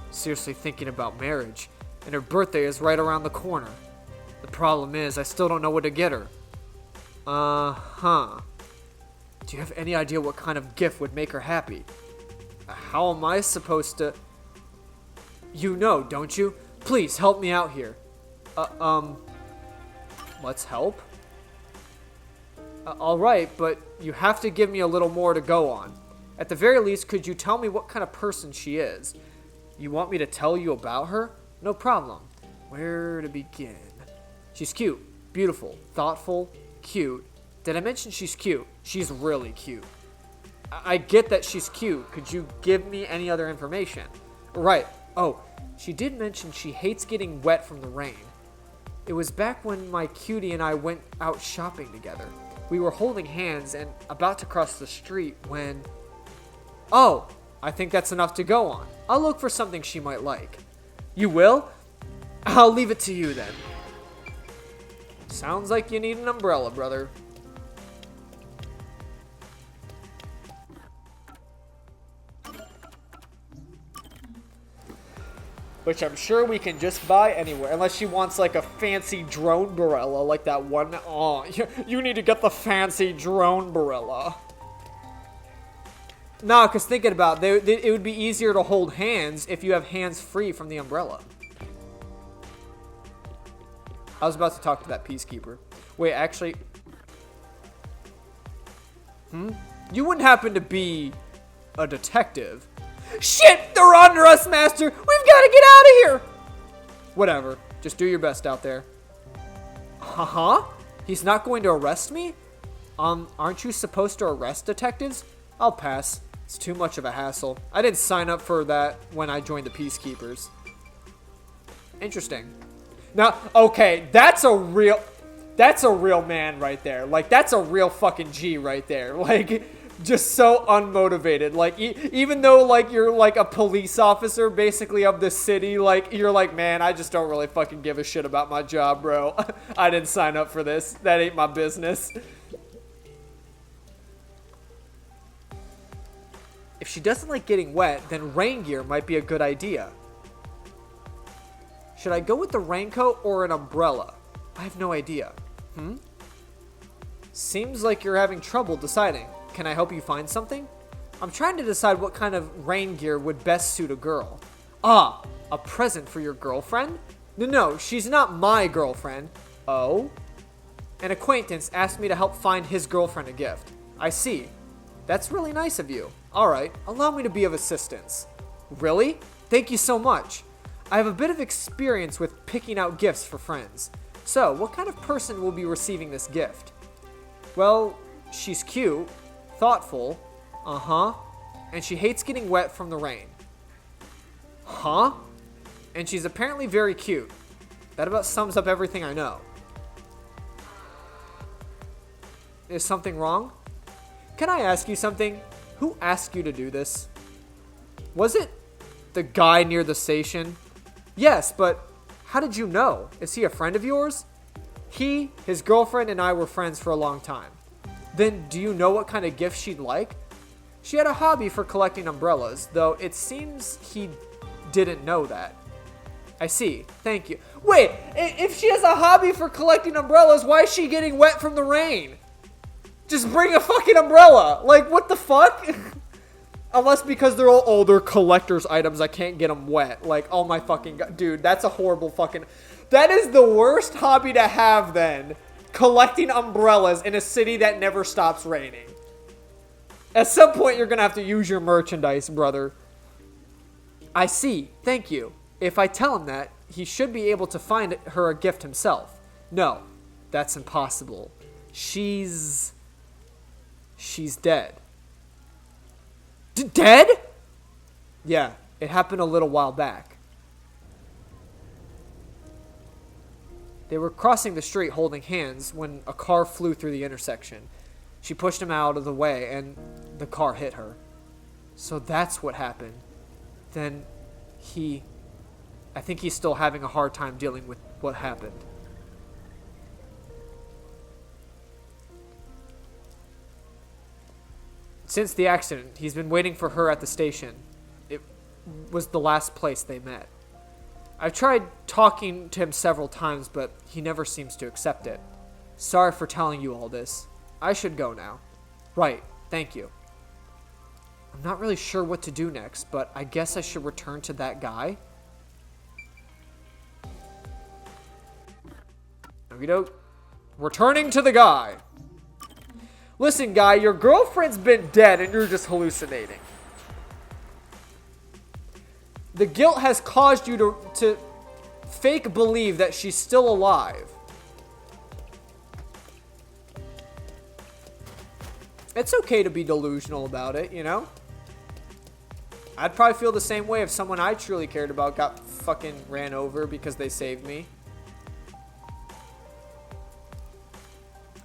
seriously thinking about marriage, and her birthday is right around the corner. The problem is, I still don't know what to get her. Uh-huh. Do you have any idea what kind of gift would make her happy? How am I supposed to... You know, don't you? Please, help me out here. Let's help? Alright, but you have to give me a little more to go on. At the very least, could you tell me what kind of person she is? You want me to tell you about her? No problem. Where to begin? She's cute, beautiful, thoughtful, cute. Did I mention she's cute? She's really cute. I get that she's cute. Could you give me any other information? Right. Oh, she did mention she hates getting wet from the rain. It was back when my cutie and I went out shopping together. We were holding hands and about to cross the street when... Oh, I think that's enough to go on. I'll look for something she might like. You will? I'll leave it to you then. Sounds like you need an umbrella, brother. Which I'm sure we can just buy anywhere. Unless she wants like a fancy drone umbrella like that one. Oh, you need to get the fancy drone umbrella. No, because thinking about it, it would be easier to hold hands if you have hands free from the umbrella. I was about to talk to that peacekeeper. Wait, actually... You wouldn't happen to be a detective? Shit! They're under us, Master! We've got to get out of here! Whatever. Just do your best out there. Huh? He's not going to arrest me? Aren't you supposed to arrest detectives? I'll pass. It's too much of a hassle. I didn't sign up for that when I joined the Peacekeepers. Interesting. Now, okay, that's a real man right there. Like, that's a real fucking G right there. Like, just so unmotivated. Like, even though, like, you're, like, a police officer, basically, of the city, like, you're like, man, I just don't really fucking give a shit about my job, bro. I didn't sign up for this. That ain't my business. If she doesn't like getting wet, then rain gear might be a good idea. Should I go with the raincoat or an umbrella? I have no idea. Seems like you're having trouble deciding. Can I help you find something? I'm trying to decide what kind of rain gear would best suit a girl. Ah, a present for your girlfriend? No, she's not my girlfriend. Oh? An acquaintance asked me to help find his girlfriend a gift. I see. That's really nice of you. Alright, allow me to be of assistance. Really? Thank you so much. I have a bit of experience with picking out gifts for friends. So, what kind of person will be receiving this gift? Well, she's cute, thoughtful, and she hates getting wet from the rain. Huh? And she's apparently very cute. That about sums up everything I know. Is something wrong? Can I ask you something? Who asked you to do this? Was it the guy near the station? Yes, but how did you know? Is he a friend of yours? He, his girlfriend, and I were friends for a long time. Then do you know what kind of gift she'd like? She had a hobby for collecting umbrellas, though it seems he didn't know that. I see. Thank you. Wait, if she has a hobby for collecting umbrellas, why is she getting wet from the rain? Just bring a fucking umbrella. Like, what the fuck? Unless because they're all older collector's items, I can't get them wet. Like, oh my fucking god. Dude, that's a horrible fucking... That is the worst hobby to have then. Collecting umbrellas in a city that never stops raining. At some point, you're gonna have to use your merchandise, brother. I see. Thank you. If I tell him that, he should be able to find her a gift himself. No, that's impossible. She's dead. Dead? Yeah, it happened a little while back. They were crossing the street holding hands when a car flew through the intersection. She pushed him out of the way and the car hit her. So that's what happened. Then I think he's still having a hard time dealing with what happened. Since the accident, he's been waiting for her at the station. It was the last place they met. I've tried talking to him several times, but he never seems to accept it. Sorry for telling you all this. I should go now. Right, thank you. I'm not really sure what to do next, but I guess I should return to that guy. Okey-doke. Returning to the guy. Listen, guy, your girlfriend's been dead and you're just hallucinating. The guilt has caused you to fake believe that she's still alive. It's okay to be delusional about it, you know? I'd probably feel the same way if someone I truly cared about got fucking ran over because they saved me.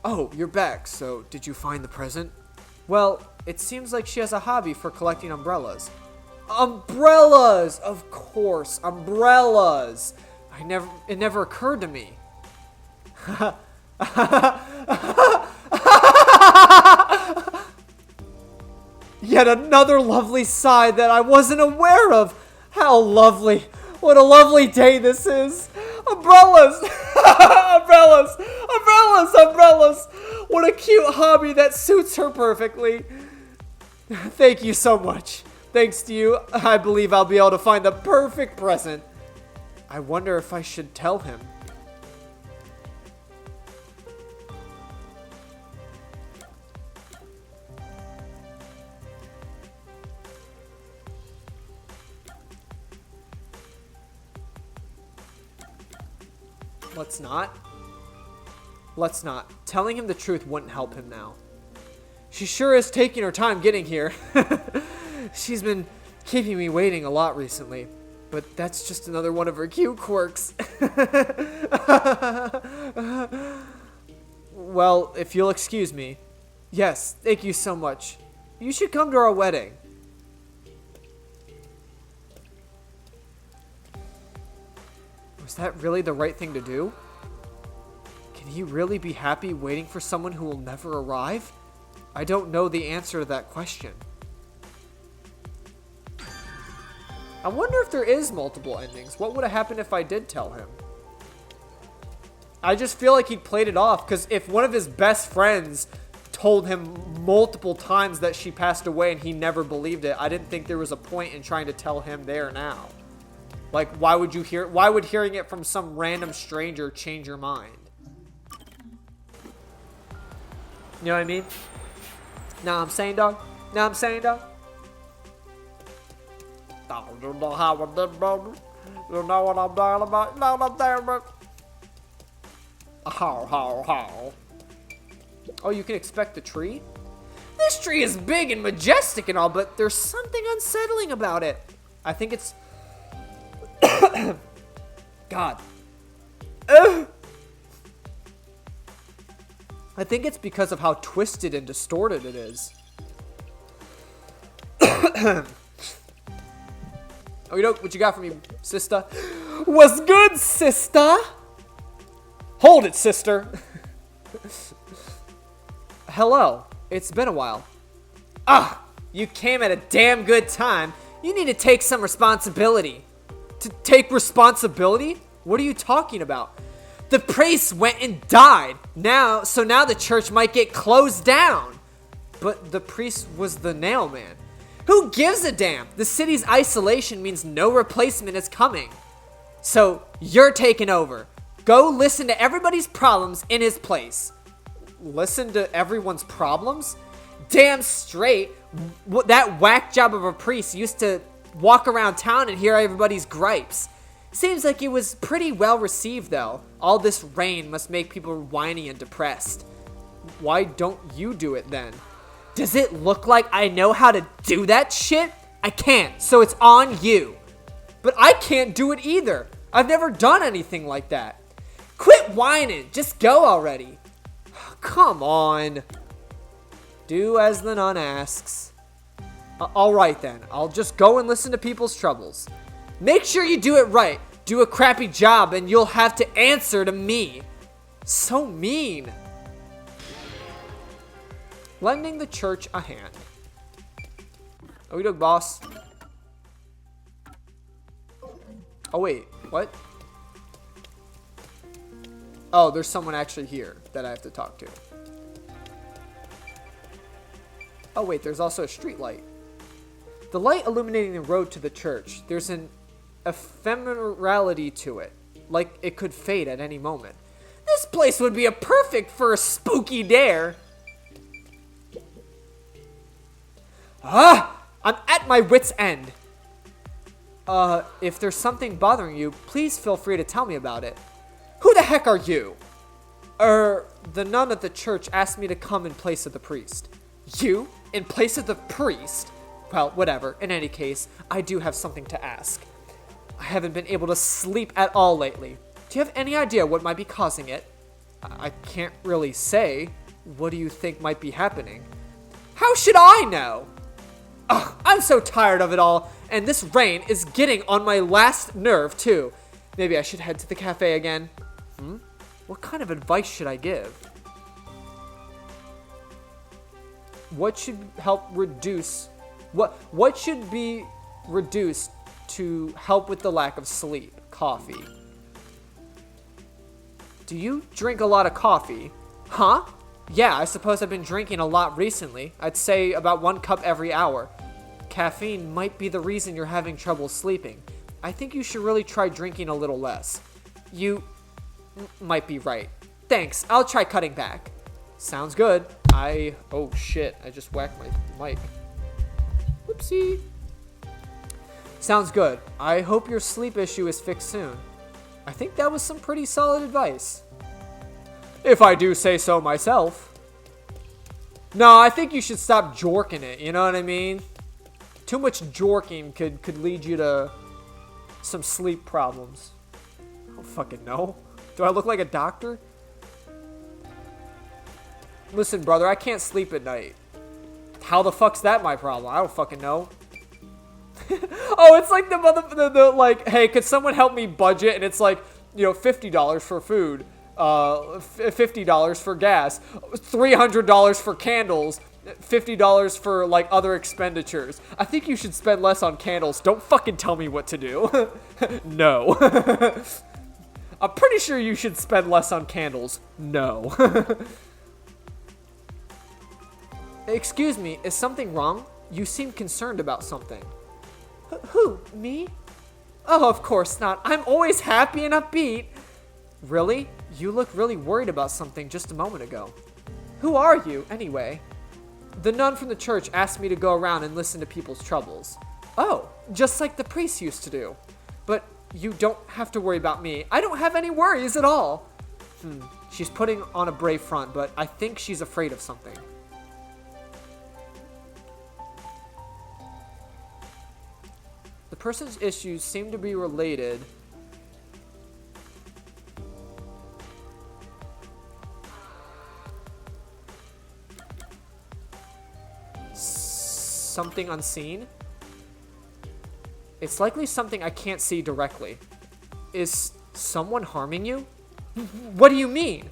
Oh, you're back. So, did you find the present? Well, it seems like she has a hobby for collecting umbrellas. Umbrellas! Of course, umbrellas! It never occurred to me. Yet another lovely sigh that I wasn't aware of. How lovely. What a lovely day this is. Umbrellas! Umbrellas! Umbrellas! Umbrellas! What a cute hobby that suits her perfectly. Thank you so much. Thanks to you, I believe I'll be able to find the perfect present. I wonder if I should tell him. Let's not. Let's not. Telling him the truth wouldn't help him now. She sure is taking her time getting here. She's been keeping me waiting a lot recently. But that's just another one of her cute quirks. Well, if you'll excuse me. Yes, thank you so much. You should come to our wedding. Was that really the right thing to do? Can he really be happy waiting for someone who will never arrive? I don't know the answer to that question. I wonder if there is multiple endings. What would have happened if I did tell him? I just feel like he played it off, because if one of his best friends told him multiple times that she passed away and he never believed it, I didn't think there was a point in trying to tell him there now. Like, why would hearing it from some random stranger change your mind? You know what I mean? Know what I'm saying, dog? Know what I'm saying, dog? You know how I did, baby? You know what I'm talking about? You know what I'm talking about? How. Oh, you can expect the tree? This tree is big and majestic and all, but there's something unsettling about it. I think it's... God. I think it's because of how twisted and distorted it is. Oh, you know what you got for me, sister? What's good, sister? Hold it, sister. Hello. It's been a while. Ah, you came at a damn good time. You need to take some responsibility. To take responsibility? What are you talking about? The priest went and died. So now the church might get closed down. But the priest was the nail man. Who gives a damn? The city's isolation means no replacement is coming. So you're taking over. Go listen to everybody's problems in his place. Listen to everyone's problems? Damn straight. That whack job of a priest used to walk around town and hear everybody's gripes. Seems like it was pretty well received though. All this rain must make people whiny and depressed. Why don't you do it then? Does it look like I know how to do that shit? I can't, so it's on you. But I can't do it either. I've never done anything like that. Quit whining, just go already. Come on. Do as the nun asks. Alright then, I'll just go and listen to people's troubles. Make sure you do it right. Do a crappy job and you'll have to answer to me. So mean. Lending the church a hand. Oh, you look, boss. Oh, wait. What? Oh, there's someone actually here that I have to talk to. Oh, wait. There's also a street light. The light illuminating the road to the church. There's an ephemerality to it. Like it could fade at any moment. This place would be perfect for a spooky dare. I'm at my wit's end. If there's something bothering you, please feel free to tell me about it. Who the heck are you? The nun at the church asked me to come in place of the priest. You? In place of the priest? Well, whatever. In any case, I do have something to ask. I haven't been able to sleep at all lately. Do you have any idea what might be causing it? I can't really say. What do you think might be happening? How should I know? Ugh, I'm so tired of it all, and this rain is getting on my last nerve, too. Maybe I should head to the cafe again. What kind of advice should I give? What should help reduce... What should be reduced to help with the lack of sleep? Coffee. Do you drink a lot of coffee? Huh? Yeah, I suppose I've been drinking a lot recently. I'd say about 1 cup every hour. Caffeine might be the reason you're having trouble sleeping. I think you should really try drinking a little less. You might be right. Thanks, I'll try cutting back. Sounds good. Oh shit, I just whacked my mic. Whoopsie. Sounds good. I hope your sleep issue is fixed soon. I think that was some pretty solid advice. If I do say so myself. No, I think you should stop jorking it, you know what I mean? Too much jorking could lead you to some sleep problems. I don't fucking know. Do I look like a doctor? Listen, brother, I can't sleep at night. How the fuck's that my problem? I don't fucking know. Oh, it's like the like, hey, could someone help me budget? And it's like, you know, $50 for food, $50 for gas, $300 for candles, $50 for like other expenditures. I think you should spend less on candles. Don't fucking tell me what to do. No. I'm pretty sure you should spend less on candles. No. Excuse me, is something wrong? You seem concerned about something. Who, me? Oh, of course not. I'm always happy and upbeat. Really? You looked really worried about something just a moment ago. Who are you, anyway? The nun from the church asked me to go around and listen to people's troubles. Oh, just like the priest used to do. But you don't have to worry about me. I don't have any worries at all. She's putting on a brave front, but I think she's afraid of something. The person's issues seem to be related. Something unseen? It's likely something I can't see directly. Is someone harming you? What do you mean?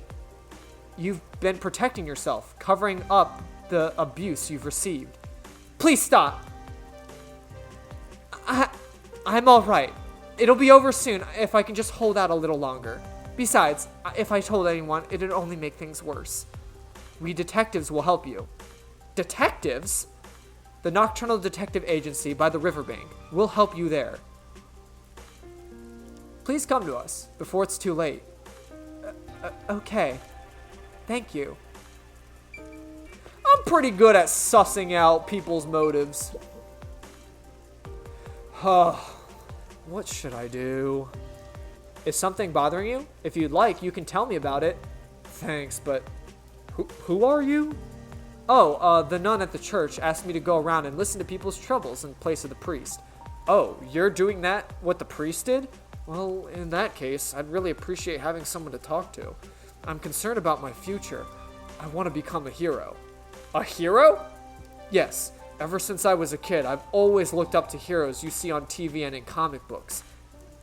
You've been protecting yourself, covering up the abuse you've received. Please stop. I'm all right. It'll be over soon if I can just hold out a little longer. Besides, if I told anyone, it'd only make things worse. We detectives will help you. Detectives? The Nocturnal Detective Agency by the riverbank. We'll help you there. Please come to us before it's too late. Okay. Thank you. I'm pretty good at sussing out people's motives. What should I do? Is something bothering you? If you'd like, you can tell me about it. Thanks, but who are you? Oh, the nun at the church asked me to go around and listen to people's troubles in place of the priest. Oh, you're doing that, what the priest did? Well, in that case, I'd really appreciate having someone to talk to. I'm concerned about my future. I want to become a hero. A hero? Yes. Ever since I was a kid, I've always looked up to heroes you see on TV and in comic books.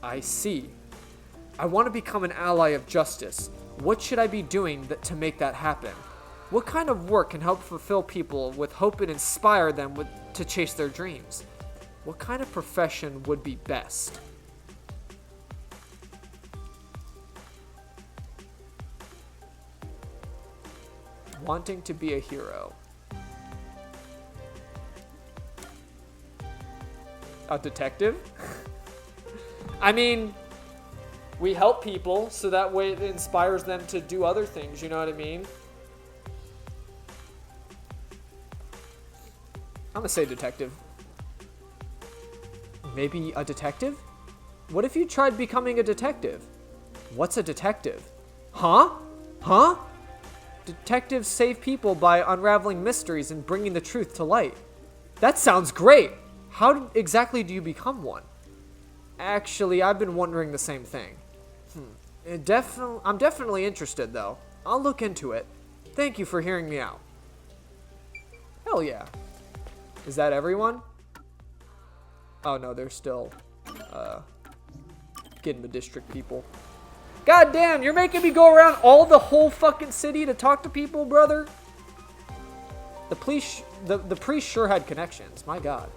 I see. I want to become an ally of justice. What should I be doing to make that happen? What kind of work can help fulfill people with hope and inspire them to chase their dreams? What kind of profession would be best? Wanting to be a hero. A detective? I mean, we help people so that way it inspires them to do other things, you know what I mean? I'm gonna say detective. Maybe a detective? What if you tried becoming a detective? What's a detective? Huh? Detectives save people by unraveling mysteries and bringing the truth to light. That sounds great! How exactly do you become one? Actually, I've been wondering the same thing. I'm definitely interested, though. I'll look into it. Thank you for hearing me out. Hell yeah. Is that everyone? Oh no, they're still getting the district people. God damn, you're making me go around the whole fucking city to talk to people, brother? The priest sure had connections, my god.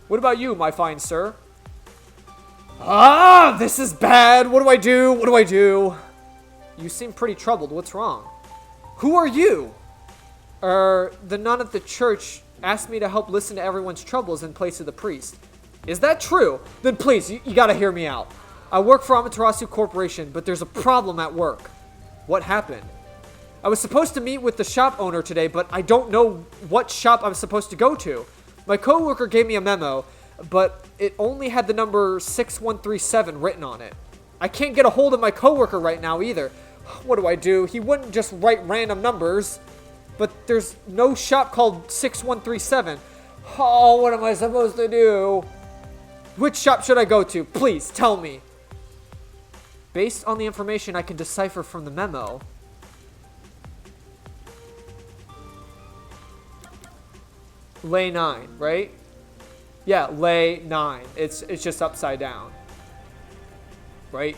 What about you, my fine sir? This is bad. What do I do? You seem pretty troubled. What's wrong? Who are you? The nun at the church asked me to help listen to everyone's troubles in place of the priest. Is that true? Then please, you gotta hear me out. I work for Amaterasu Corporation, but there's a problem at work. What happened? I was supposed to meet with the shop owner today, but I don't know what shop I'm supposed to go to. My coworker gave me a memo, but it only had the number 6137 written on it. I can't get a hold of my coworker right now either. What do? He wouldn't just write random numbers. But there's no shop called 6137. Oh, what am I supposed to do? Which shop should I go to? Please, tell me. Based on the information I can decipher from the memo. Lay 9, right? Yeah, lay 9. It's just upside down. Right?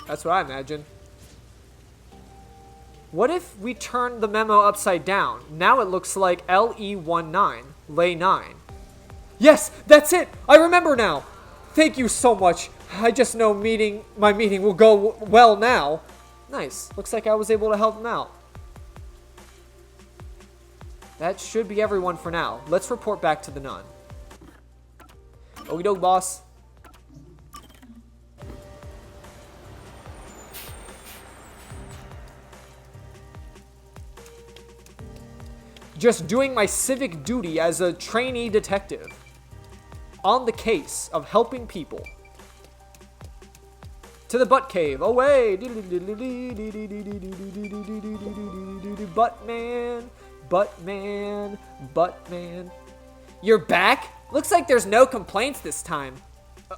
That's what I imagine. What if we turn the memo upside down? Now it looks like LE19, lay 9. Yes, that's it! I remember now! Thank you so much. I just know my meeting will go well now. Nice. Looks like I was able to help him out. That should be everyone for now. Let's report back to the nun. Okie doke, boss. Just doing my civic duty as a trainee detective. On the case of helping people. To the butt cave. Away. Buttman. Buttman. Buttman. You're back? Looks like there's no complaints this time.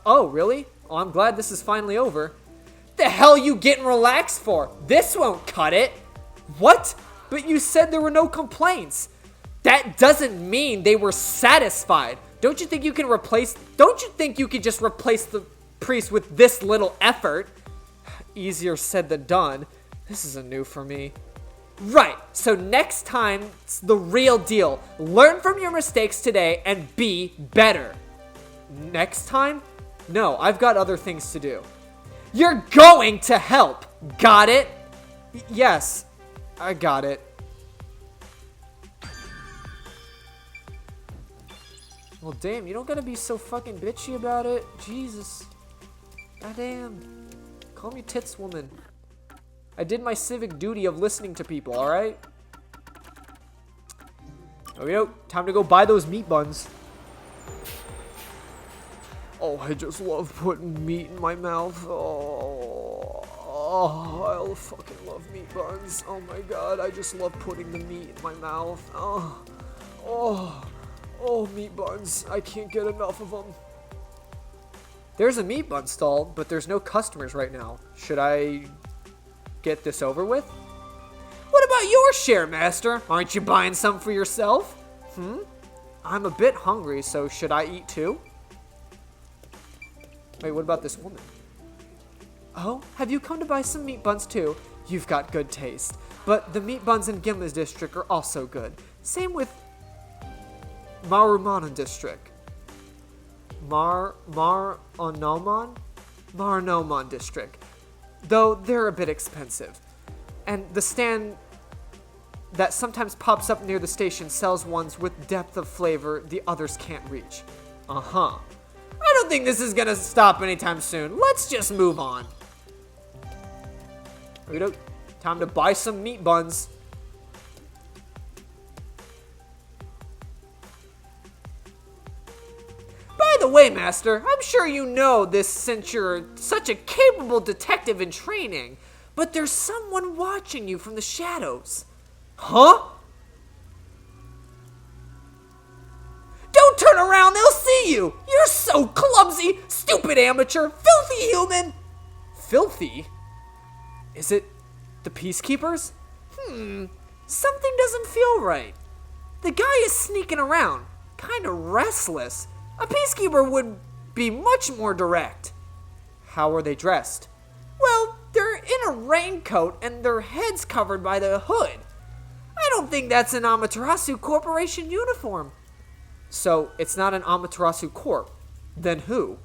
Oh, really? Oh, I'm glad this is finally over. The hell you getting relaxed for? This won't cut it. What? But you said there were no complaints. That doesn't mean they were satisfied. Don't you think you can just replace the priest with this little effort? Easier said than done. This isn't new for me. Right, so next time, it's the real deal. Learn from your mistakes today and be better. Next time? No, I've got other things to do. You're going to help. Got it? Yes, I got it. Well, damn, you don't gotta be so fucking bitchy about it. Jesus. Goddamn. Calm your tits, woman. I did my civic duty of listening to people, alright? Oh, you know, time to go buy those meat buns. Oh, I just love putting meat in my mouth. Oh, I fucking love meat buns. Oh my god, I just love putting the meat in my mouth. Oh, meat buns. I can't get enough of them. There's a meat bun stall, but there's no customers right now. Should I get this over with? What about your share, master? Aren't you buying some for yourself? I'm a bit hungry, so should I eat too? Wait, what about this woman? Oh, have you come to buy some meat buns too? You've got good taste. But the meat buns in Gimli's district are also good. Same with Marumanan district. Marnoman district. Though they're a bit expensive. And the stand that sometimes pops up near the station sells ones with depth of flavor the others can't reach. I don't think this is gonna stop anytime soon. Let's just move on. Time to buy some meat buns. By the way, master, I'm sure you know this since you're such a capable detective in training, but there's someone watching you from the shadows. Huh? Don't turn around, they'll see you! You're so clumsy, stupid amateur, filthy human! Filthy? Is it the peacekeepers? Something doesn't feel right. The guy is sneaking around, kinda restless. A peacekeeper would be much more direct. How are they dressed? Well, they're in a raincoat and their heads covered by the hood. I don't think that's an Amaterasu Corporation uniform. So, it's not an Amaterasu Corp. Then who?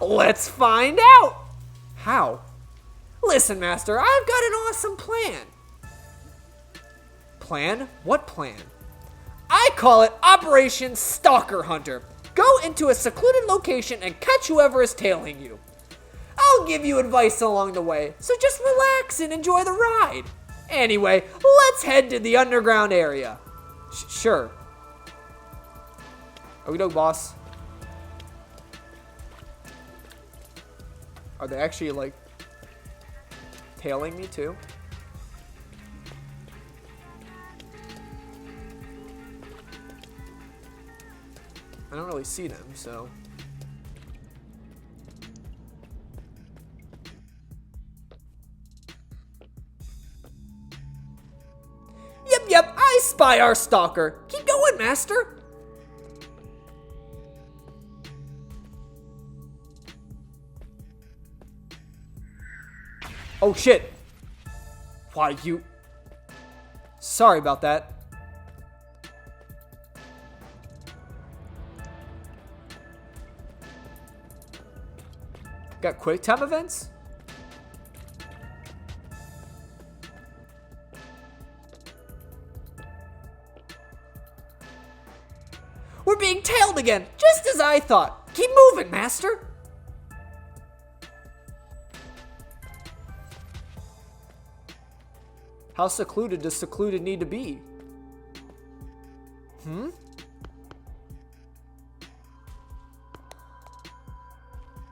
Let's find out! How? Listen, master, I've got an awesome plan. Plan? What plan? I call it Operation Stalker Hunter. Go into a secluded location and catch whoever is tailing you. I'll give you advice along the way, so just relax and enjoy the ride. Anyway, let's head to the underground area. Sure. Okey-doke, boss. Are they actually, like, tailing me, too? I don't really see them, so... Yep, I spy our stalker. Keep going, master. Oh, shit. Why, you... Sorry about that. Got quick time events? We're being tailed again, just as I thought. Keep moving, master. How secluded does secluded need to be?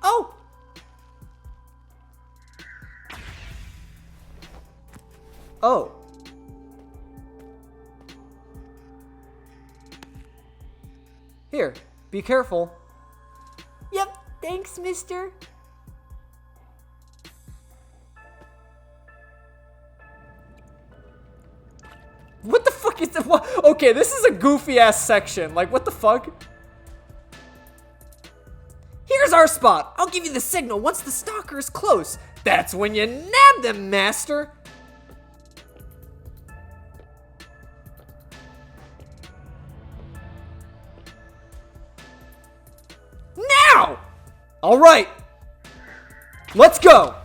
Oh! Oh. Here, be careful. Yep, thanks, mister. What the fuck is that? Okay, this is a goofy ass section. Like, what the fuck? Here's our spot. I'll give you the signal once the stalker is close. That's when you nab them, master. Now! All right. Let's go.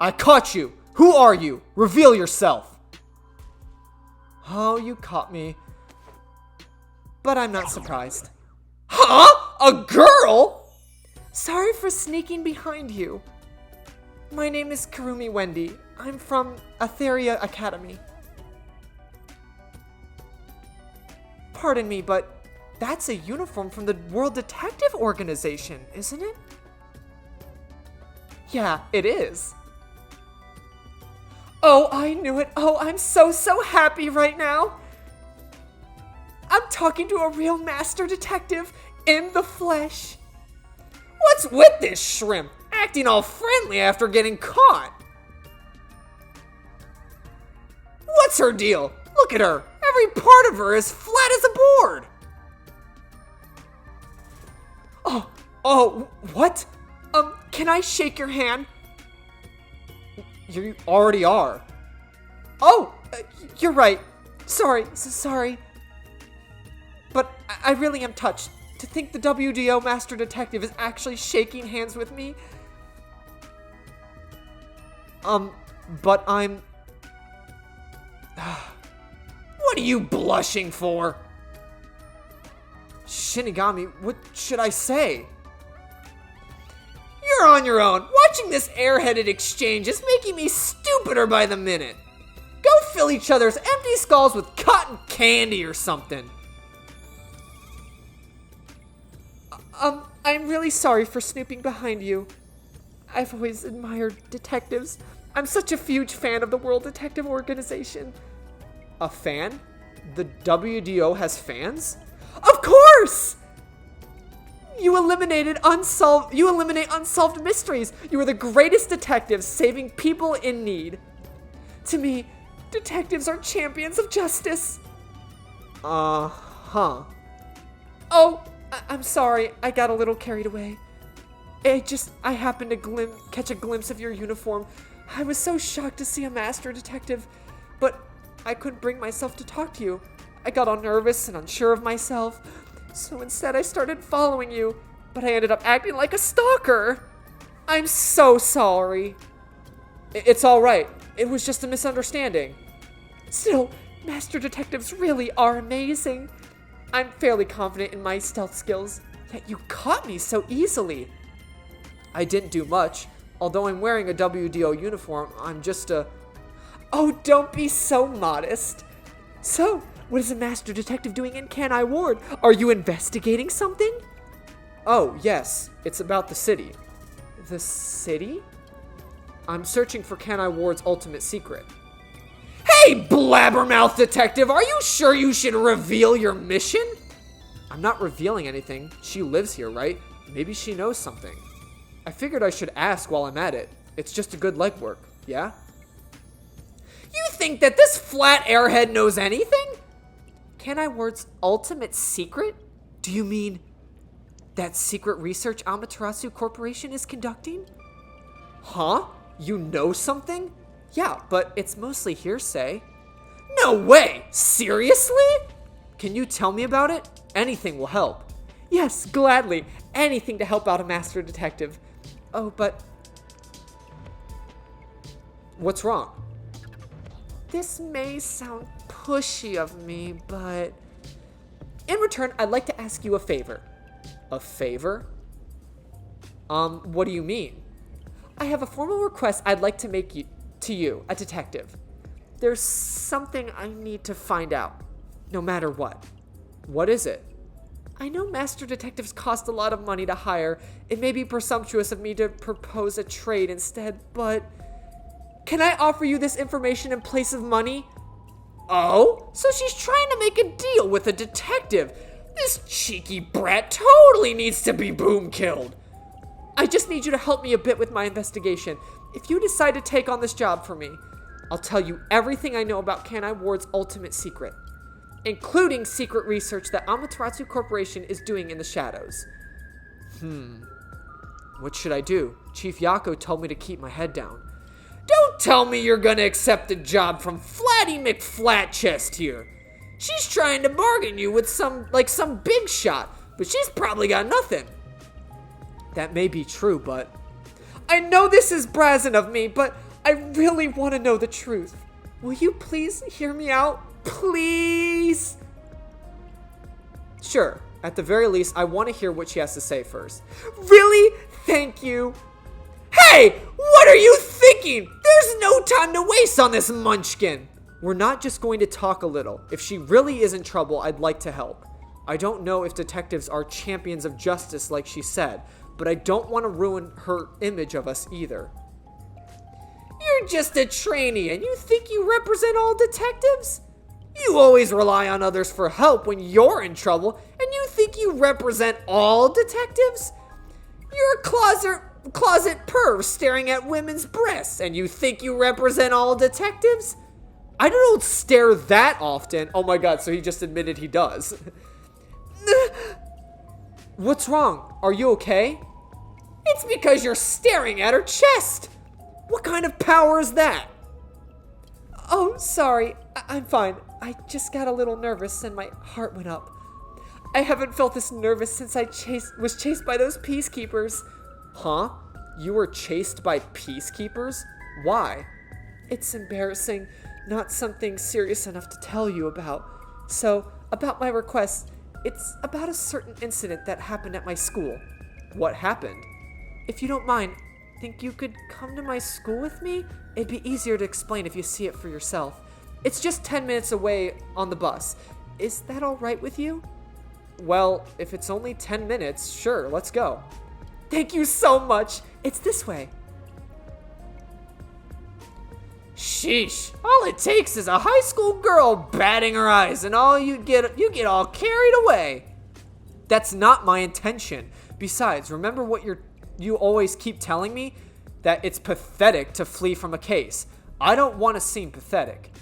I caught you. Who are you? Reveal yourself. Oh, you caught me. But I'm not surprised. Huh? A girl? Sorry for sneaking behind you. My name is Kurumi Wendy. I'm from Atheria Academy. Pardon me, but that's a uniform from the World Detective Organization, isn't it? Yeah, it is. Oh, I knew it. Oh, I'm so happy right now. I'm talking to a real master detective in the flesh. What's with this shrimp? Acting all friendly after getting caught. What's her deal? Look at her. Every part of her is flat as a board. Oh, what? Can I shake your hand? You already are. Oh, you're right. Sorry. But I really am touched. To think the WDO Master Detective is actually shaking hands with me. But I'm... What are you blushing for? Shinigami, what should I say? You're on your own. Watching this airheaded exchange is making me stupider by the minute. Go fill each other's empty skulls with cotton candy or something. I'm really sorry for snooping behind you. I've always admired detectives. I'm such a huge fan of the World Detective Organization. A fan? The WDO has fans? Of course! You eliminate unsolved mysteries. You are the greatest detectives saving people in need. To me, detectives are champions of justice. Uh-huh. Oh, I'm sorry. I got a little carried away. I happened to catch a glimpse of your uniform. I was so shocked to see a master detective, but I couldn't bring myself to talk to you. I got all nervous and unsure of myself, so instead I started following you, but I ended up acting like a stalker. I'm so sorry. It's all right. It was just a misunderstanding. Still, master detectives really are amazing. I'm fairly confident in my stealth skills, yet you caught me so easily. I didn't do much. Although I'm wearing a WDO uniform, I'm just a... Oh, don't be so modest. So, what is a master detective doing in Can-I Ward? Are you investigating something? Oh, yes. It's about the city. The city? I'm searching for Can-I Ward's ultimate secret. Hey, blabbermouth detective, are you sure you should reveal your mission? I'm not revealing anything. She lives here, right? Maybe she knows something. I figured I should ask while I'm at it. It's just a good legwork, yeah? You think that this flat airhead knows anything? Can-I Ward's ultimate secret? Do you mean that secret research Amaterasu Corporation is conducting? Huh? You know something? Yeah, but it's mostly hearsay. No way! Seriously? Can you tell me about it? Anything will help. Yes, gladly. Anything to help out a master detective. Oh, but... What's wrong? This may sound pushy of me, but... In return, I'd like to ask you a favor. A favor? What do you mean? I have a formal request I'd like to make to you, a detective. There's something I need to find out, no matter what. What is it? I know master detectives cost a lot of money to hire. It may be presumptuous of me to propose a trade instead, but... Can I offer you this information in place of money? Oh? So she's trying to make a deal with a detective. This cheeky brat totally needs to be boom killed. I just need you to help me a bit with my investigation. If you decide to take on this job for me, I'll tell you everything I know about Can-I Ward's ultimate secret, including secret research that Amaterasu Corporation is doing in the shadows. What should I do? Chief Yako told me to keep my head down. Don't tell me you're gonna accept a job from Flatty McFlatchest here. She's trying to bargain you with some big shot, but she's probably got nothing. That may be true, but... I know this is brazen of me, but I really want to know the truth. Will you please hear me out? Please? Sure. At the very least, I want to hear what she has to say first. Really? Thank you. Hey! What are you thinking? There's no time to waste on this munchkin. We're not just going to talk a little. If she really is in trouble, I'd like to help. I don't know if detectives are champions of justice like she said, but I don't want to ruin her image of us either. You're just a trainee and you think you represent all detectives? You always rely on others for help when you're in trouble, and you think you represent all detectives? You're a closet perv staring at women's breasts, and you think you represent all detectives? I don't stare that often. Oh my god, so he just admitted he does. What's wrong? Are you okay? It's because you're staring at her chest. What kind of power is that? Oh, sorry. I'm fine. I just got a little nervous and my heart went up. I haven't felt this nervous since I was chased by those peacekeepers. Huh? You were chased by peacekeepers? Why? It's embarrassing. Not something serious enough to tell you about. So, about my request, it's about a certain incident that happened at my school. What happened? If you don't mind, think you could come to my school with me? It'd be easier to explain if you see it for yourself. It's just 10 minutes away on the bus. Is that all right with you? Well, if it's only 10 minutes, sure, let's go. Thank you so much. It's this way. Sheesh, all it takes is a high school girl batting her eyes and you get all carried away. That's not my intention. Besides, remember what you always keep telling me? That it's pathetic to flee from a case. I don't want to seem pathetic.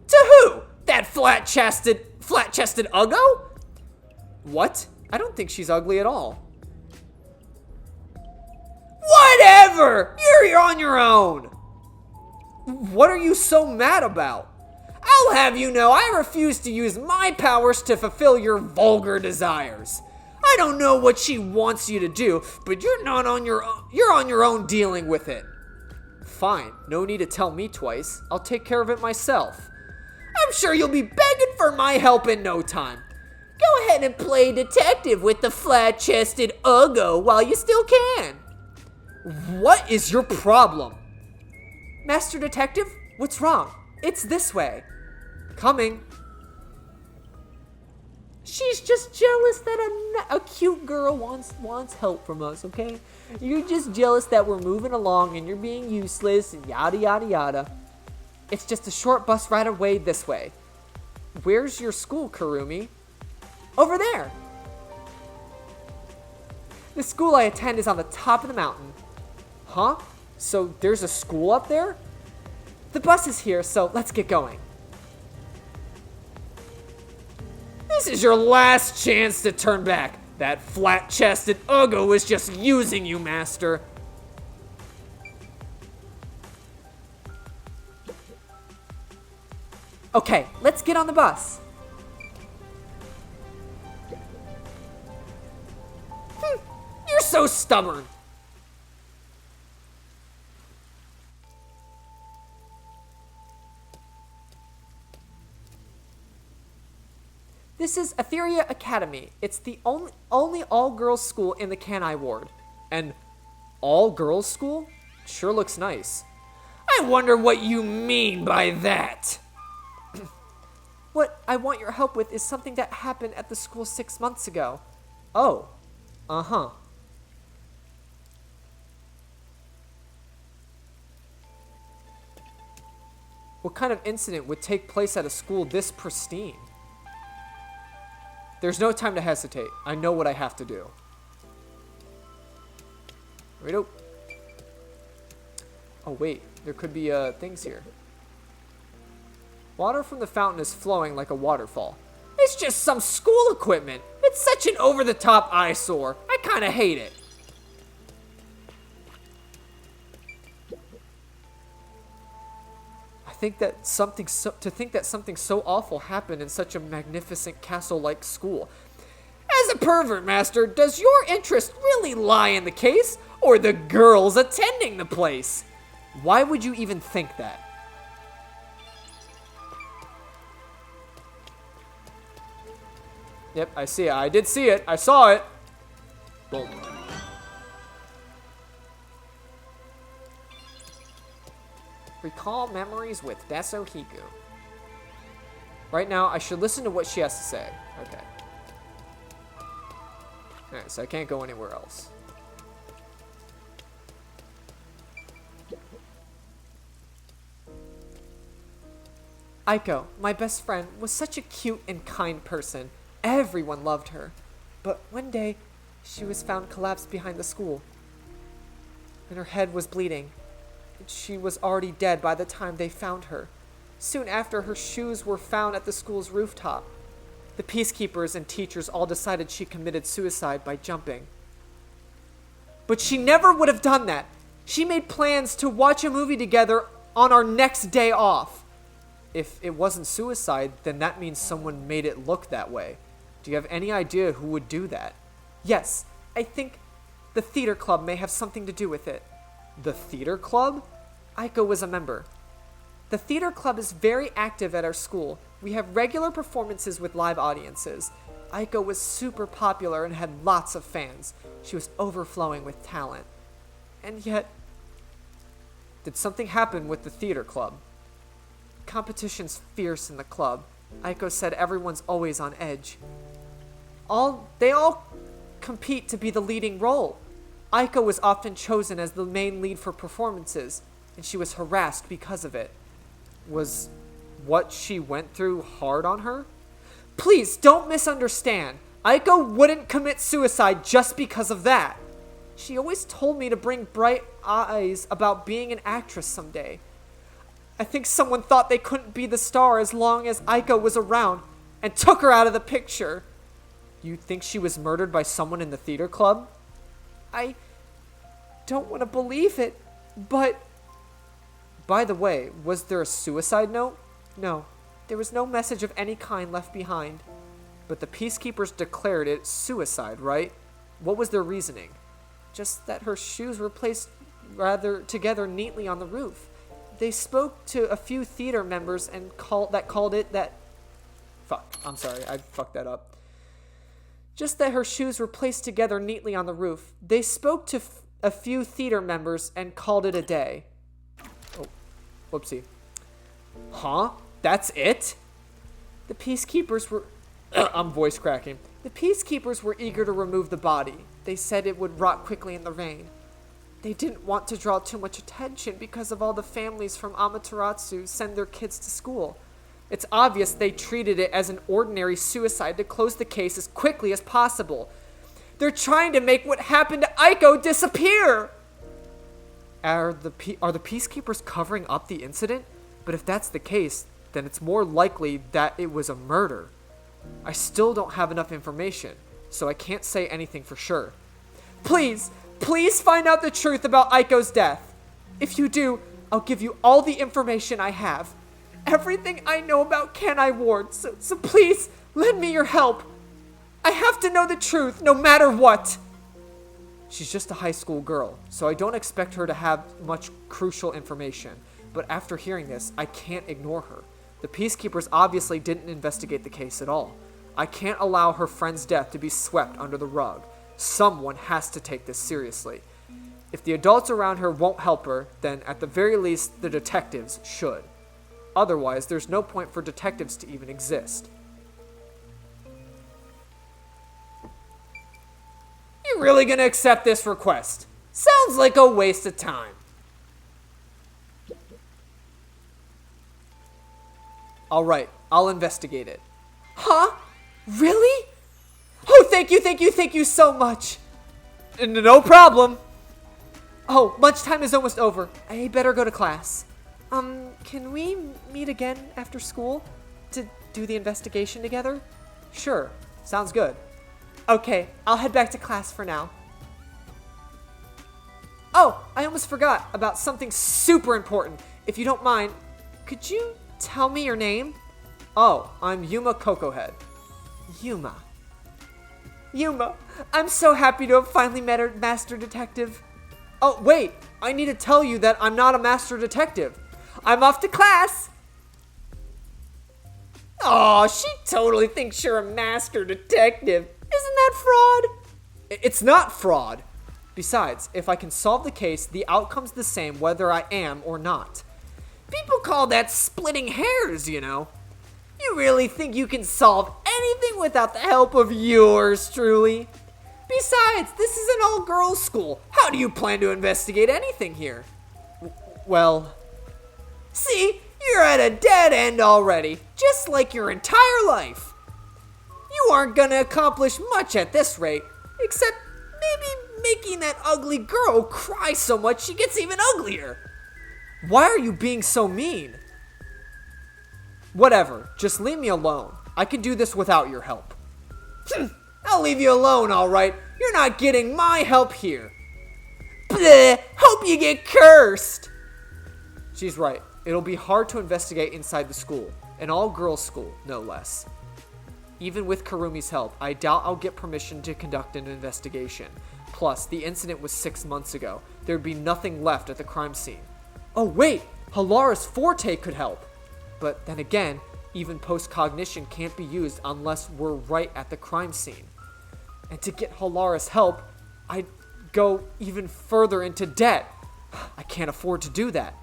To who? That flat-chested uggo? What? I don't think she's ugly at all. Whatever! You're on your own. What are you so mad about? I'll have you know I refuse to use my powers to fulfill your vulgar desires. I don't know what she wants you to do, but you're on your own dealing with it. Fine, no need to tell me twice. I'll take care of it myself. I'm sure you'll be begging for my help in no time. Go ahead and play detective with the flat-chested uggo while you still can. What is your problem? Master Detective, what's wrong? It's this way. Coming. She's just jealous that a cute girl wants help from us, okay? You're just jealous that we're moving along and you're being useless and yada yada yada. It's just a short bus ride away this way. Where's your school, Kurumi? Over there. The school I attend is on the top of the mountain. Huh? So there's a school up there? The bus is here, so let's get going. This is your last chance to turn back. That flat-chested Ugo is just using you, Master. Okay, let's get on the bus. You're so stubborn. This is Etheria Academy. It's the only all-girls school in the Kanai Ward. An all-girls school? Sure looks nice. I wonder what you mean by that. What I want your help with is something that happened at the school 6 months ago. Oh. Uh-huh. What kind of incident would take place at a school this pristine? There's no time to hesitate. I know what I have to do. Right. Oh, wait. There could be things here. Water from the fountain is flowing like a waterfall. It's just some school equipment. It's such an over-the-top eyesore. I kind of hate it. To think that something so awful happened in such a magnificent castle-like school. As a pervert, Master, does your interest really lie in the case, or the girls attending the place? Why would you even think that? Yep, I see it. I did see it. I saw it. Boom. Recall memories with Deso Hiku. Right now, I should listen to what she has to say. Okay. Alright, so I can't go anywhere else. Aiko, my best friend, was such a cute and kind person. Everyone loved her. But one day, she was found collapsed behind the school. And her head was bleeding. She was already dead by the time they found her. Soon after, her shoes were found at the school's rooftop. The peacekeepers and teachers all decided she committed suicide by jumping. But she never would have done that. She made plans to watch a movie together on our next day off. If it wasn't suicide, then that means someone made it look that way. Do you have any idea who would do that? Yes, I think the theater club may have something to do with it. The theater club? Aiko was a member. The theater club is very active at our school. We have regular performances with live audiences. Aiko was super popular and had lots of fans. She was overflowing with talent. And yet, did something happen with the theater club? Competition's fierce in the club. Aiko said everyone's always on edge. They all compete to be the leading role. Aiko was often chosen as the main lead for performances, and she was harassed because of it. Was what she went through hard on her? Please, don't misunderstand. Aiko wouldn't commit suicide just because of that. She always told me to bring bright eyes about being an actress someday. I think someone thought they couldn't be the star as long as Aiko was around, and took her out of the picture. You think she was murdered by someone in the theater club? I don't want to believe it, but... By the way, was there a suicide note? No, there was no message of any kind left behind. But the peacekeepers declared it suicide, right? What was their reasoning? Just that her shoes were placed rather together neatly on the roof. They spoke to a few theater members and called it that... Fuck, I'm sorry, I fucked that up. Just that her shoes were placed together neatly on the roof. They spoke to a few theater members and called it a day. Oh, whoopsie. Huh? That's it? The peacekeepers were... I'm voice cracking. The peacekeepers were eager to remove the body. They said it would rot quickly in the rain. They didn't want to draw too much attention because of all the families from Amaterasu send their kids to school. It's obvious they treated it as an ordinary suicide to close the case as quickly as possible. They're trying to make what happened to Aiko disappear! Are the peacekeepers covering up the incident? But if that's the case, then it's more likely that it was a murder. I still don't have enough information, so I can't say anything for sure. Please find out the truth about Aiko's death. If you do, I'll give you all the information I have. Everything I know about Kanai Ward, so please lend me your help. I have to know the truth, no matter what. She's just a high school girl, so I don't expect her to have much crucial information. But after hearing this, I can't ignore her. The peacekeepers obviously didn't investigate the case at all. I can't allow her friend's death to be swept under the rug. Someone has to take this seriously. If the adults around her won't help her, then at the very least, the detectives should. Otherwise, there's no point for detectives to even exist. You really gonna accept this request? Sounds like a waste of time. Alright, I'll investigate it. Huh? Really? Oh, thank you so much. No problem. Oh, lunchtime is almost over. I better go to class. Can we meet again after school to do the investigation together? Sure, sounds good. Okay, I'll head back to class for now. Oh, I almost forgot about something super important. If you don't mind, could you tell me your name? Oh, I'm Yuma Cocohead. Yuma, I'm so happy to have finally met a master detective. Oh, wait, I need to tell you that I'm not a master detective. I'm off to class. Aw, she totally thinks you're a master detective. Isn't that fraud? It's not fraud. Besides, if I can solve the case, the outcome's the same whether I am or not. People call that splitting hairs, you know. You really think you can solve anything without the help of yours truly? Besides, this is an all-girls school. How do you plan to investigate anything here? Well... See, you're at a dead end already, just like your entire life. You aren't gonna accomplish much at this rate, except maybe making that ugly girl cry so much she gets even uglier. Why are you being so mean? Whatever, just leave me alone. I can do this without your help. I'll leave you alone, alright? You're not getting my help here. Bleh, hope you get cursed. She's right. It'll be hard to investigate inside the school. An all-girls school, no less. Even with Karumi's help, I doubt I'll get permission to conduct an investigation. Plus, the incident was 6 months ago. There'd be nothing left at the crime scene. Oh wait, Halara's forte could help. But then again, even post-cognition can't be used unless we're right at the crime scene. And to get Halara's help, I'd go even further into debt. I can't afford to do that.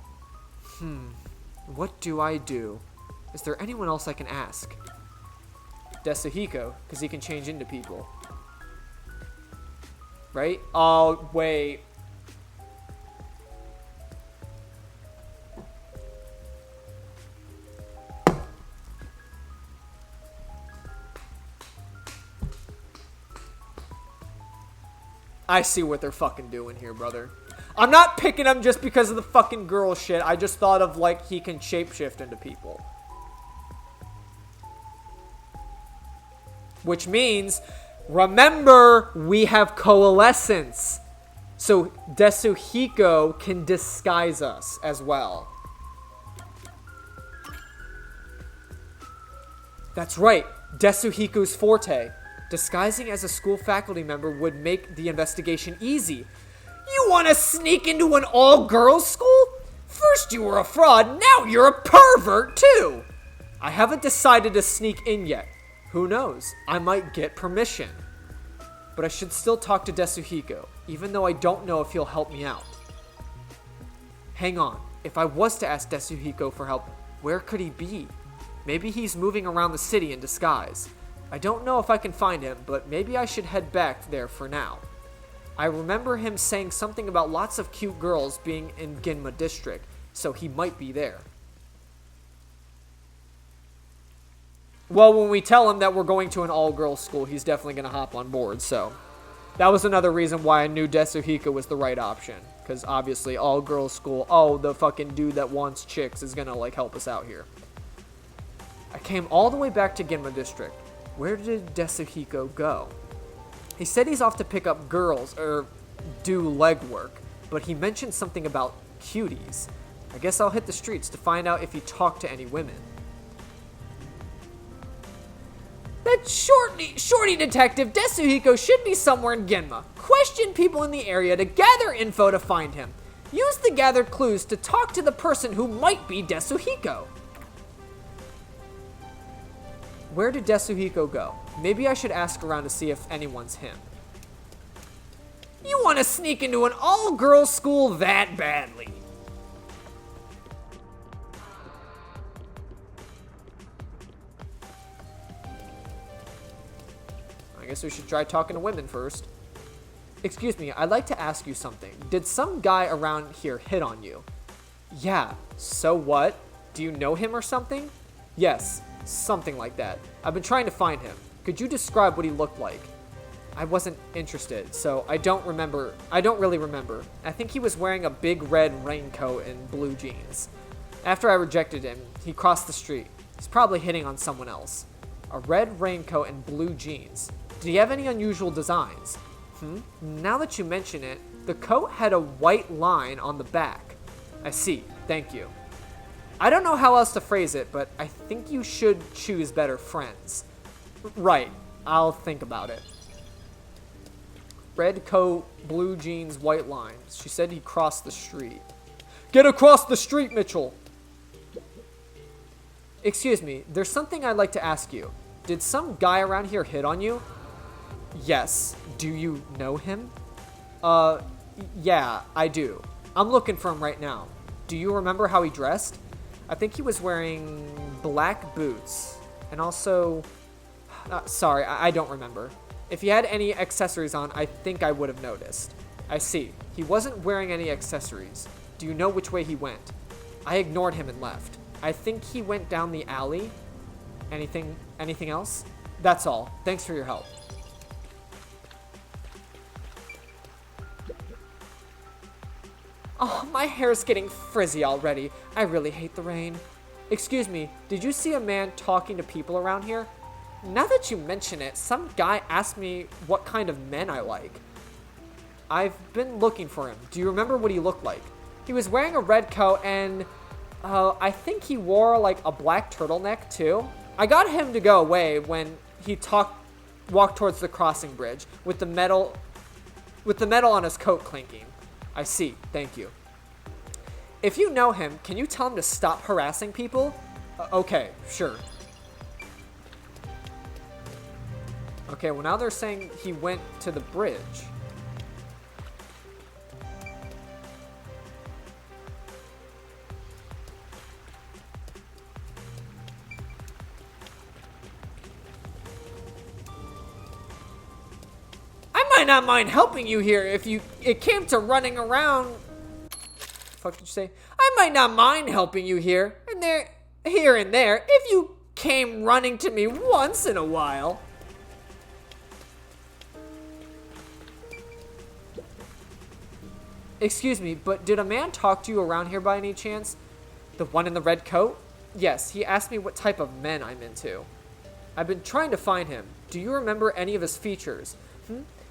What do I do? Is there anyone else I can ask? Desuhiko, because he can change into people. Right? Oh, wait. I see what they're fucking doing here, brother. I'm not picking him just because of the fucking girl shit. I just thought of, like, he can shapeshift into people. Which means, remember, we have coalescence. So, Desuhiko can disguise us as well. That's right, Desuhiko's forte. Disguising as a school faculty member would make the investigation easy. You want to sneak into an all-girls school? First you were a fraud, now you're a pervert too. I haven't decided to sneak in yet. Who knows? I might get permission. But I should still talk to Desuhiko. even though I don't know if he'll help me out. Hang on, if I was to ask Desuhiko for help, where could he be? Maybe he's moving around the city in disguise. I don't know if I can find him, but maybe I should head back there for now. I remember him saying something about lots of cute girls being in Ginma district, so he might be there. Well, when we tell him that we're going to an all-girls school, he's definitely going to hop on board, so... That was another reason why I knew Desuhiko was the right option. Because obviously, all-girls school, oh, the fucking dude that wants chicks is going to, like, help us out here. I came all the way back to Ginma district. Where did Desuhiko go? He said he's off to pick up girls, or do legwork. But he mentioned something about cuties. I guess I'll hit the streets to find out if he talked to any women. That shorty detective Desuhiko should be somewhere in Ginma. Question people in the area to gather info to find him. Use the gathered clues to talk to the person who might be Desuhiko. Where did Desuhiko go? Maybe I should ask around to see if anyone's him. You want to sneak into an all-girls school that badly? I guess we should try talking to women first. Excuse me, I'd like to ask you something. Did some guy around here hit on you? Yeah, so what? Do you know him or something? Yes, something like that. I've been trying to find him. Could you describe what he looked like? I wasn't interested, so I don't really remember. I think he was wearing a big red raincoat and blue jeans. After I rejected him, he crossed the street. He's probably hitting on someone else. A red raincoat and blue jeans. Did he have any unusual designs? Now that you mention it, the coat had a white line on the back. I see, thank you. I don't know how else to phrase it, but I think you should choose better friends. Right, I'll think about it. Red coat, blue jeans, white lines. She said he crossed the street. Get across the street, Mitchell! Excuse me, there's something I'd like to ask you. Did some guy around here hit on you? Yes. Do you know him? Yeah, I do. I'm looking for him right now. Do you remember how he dressed? I think he was wearing black boots. And also... sorry, I don't remember. If he had any accessories on, I think I would have noticed. I see. He wasn't wearing any accessories. Do you know which way he went? I ignored him and left. I think he went down the alley. Anything else? That's all. Thanks for your help. Oh, my hair's getting frizzy already. I really hate the rain. Excuse me, did you see a man talking to people around here? Now that you mention it, some guy asked me what kind of men I like. I've been looking for him. Do you remember what he looked like? He was wearing a red coat and I think he wore like a black turtleneck too. I got him to go away when he walked towards the crossing bridge with the metal on his coat clinking. I see, thank you. If you know him, can you tell him to stop harassing people? Okay, sure. Okay, well now they're saying he went to the bridge. I might not mind helping you here if it came to running around. Fuck did you say? I might not mind helping you here and there if you came running to me once in a while. Excuse me, but did a man talk to you around here by any chance? The one in the red coat? Yes, he asked me what type of men I'm into. I've been trying to find him. Do you remember any of his features?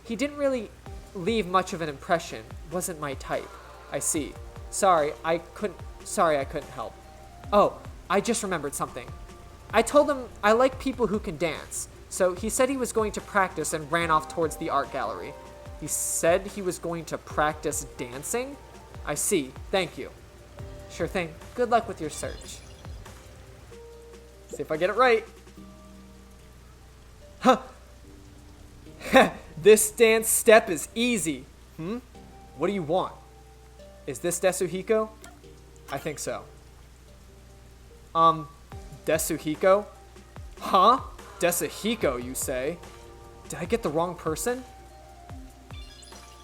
He didn't really leave much of an impression. Wasn't my type. I see. Sorry, I couldn't help. Oh, I just remembered something. I told him I like people who can dance. So he said he was going to practice and ran off towards the art gallery. He said he was going to practice dancing? I see. Thank you. Sure thing. Good luck with your search. See if I get it right. Huh. This dance step is easy. What do you want? Is this Desuhiko? I think so. Desuhiko? Huh? Desuhiko, you say? Did I get the wrong person?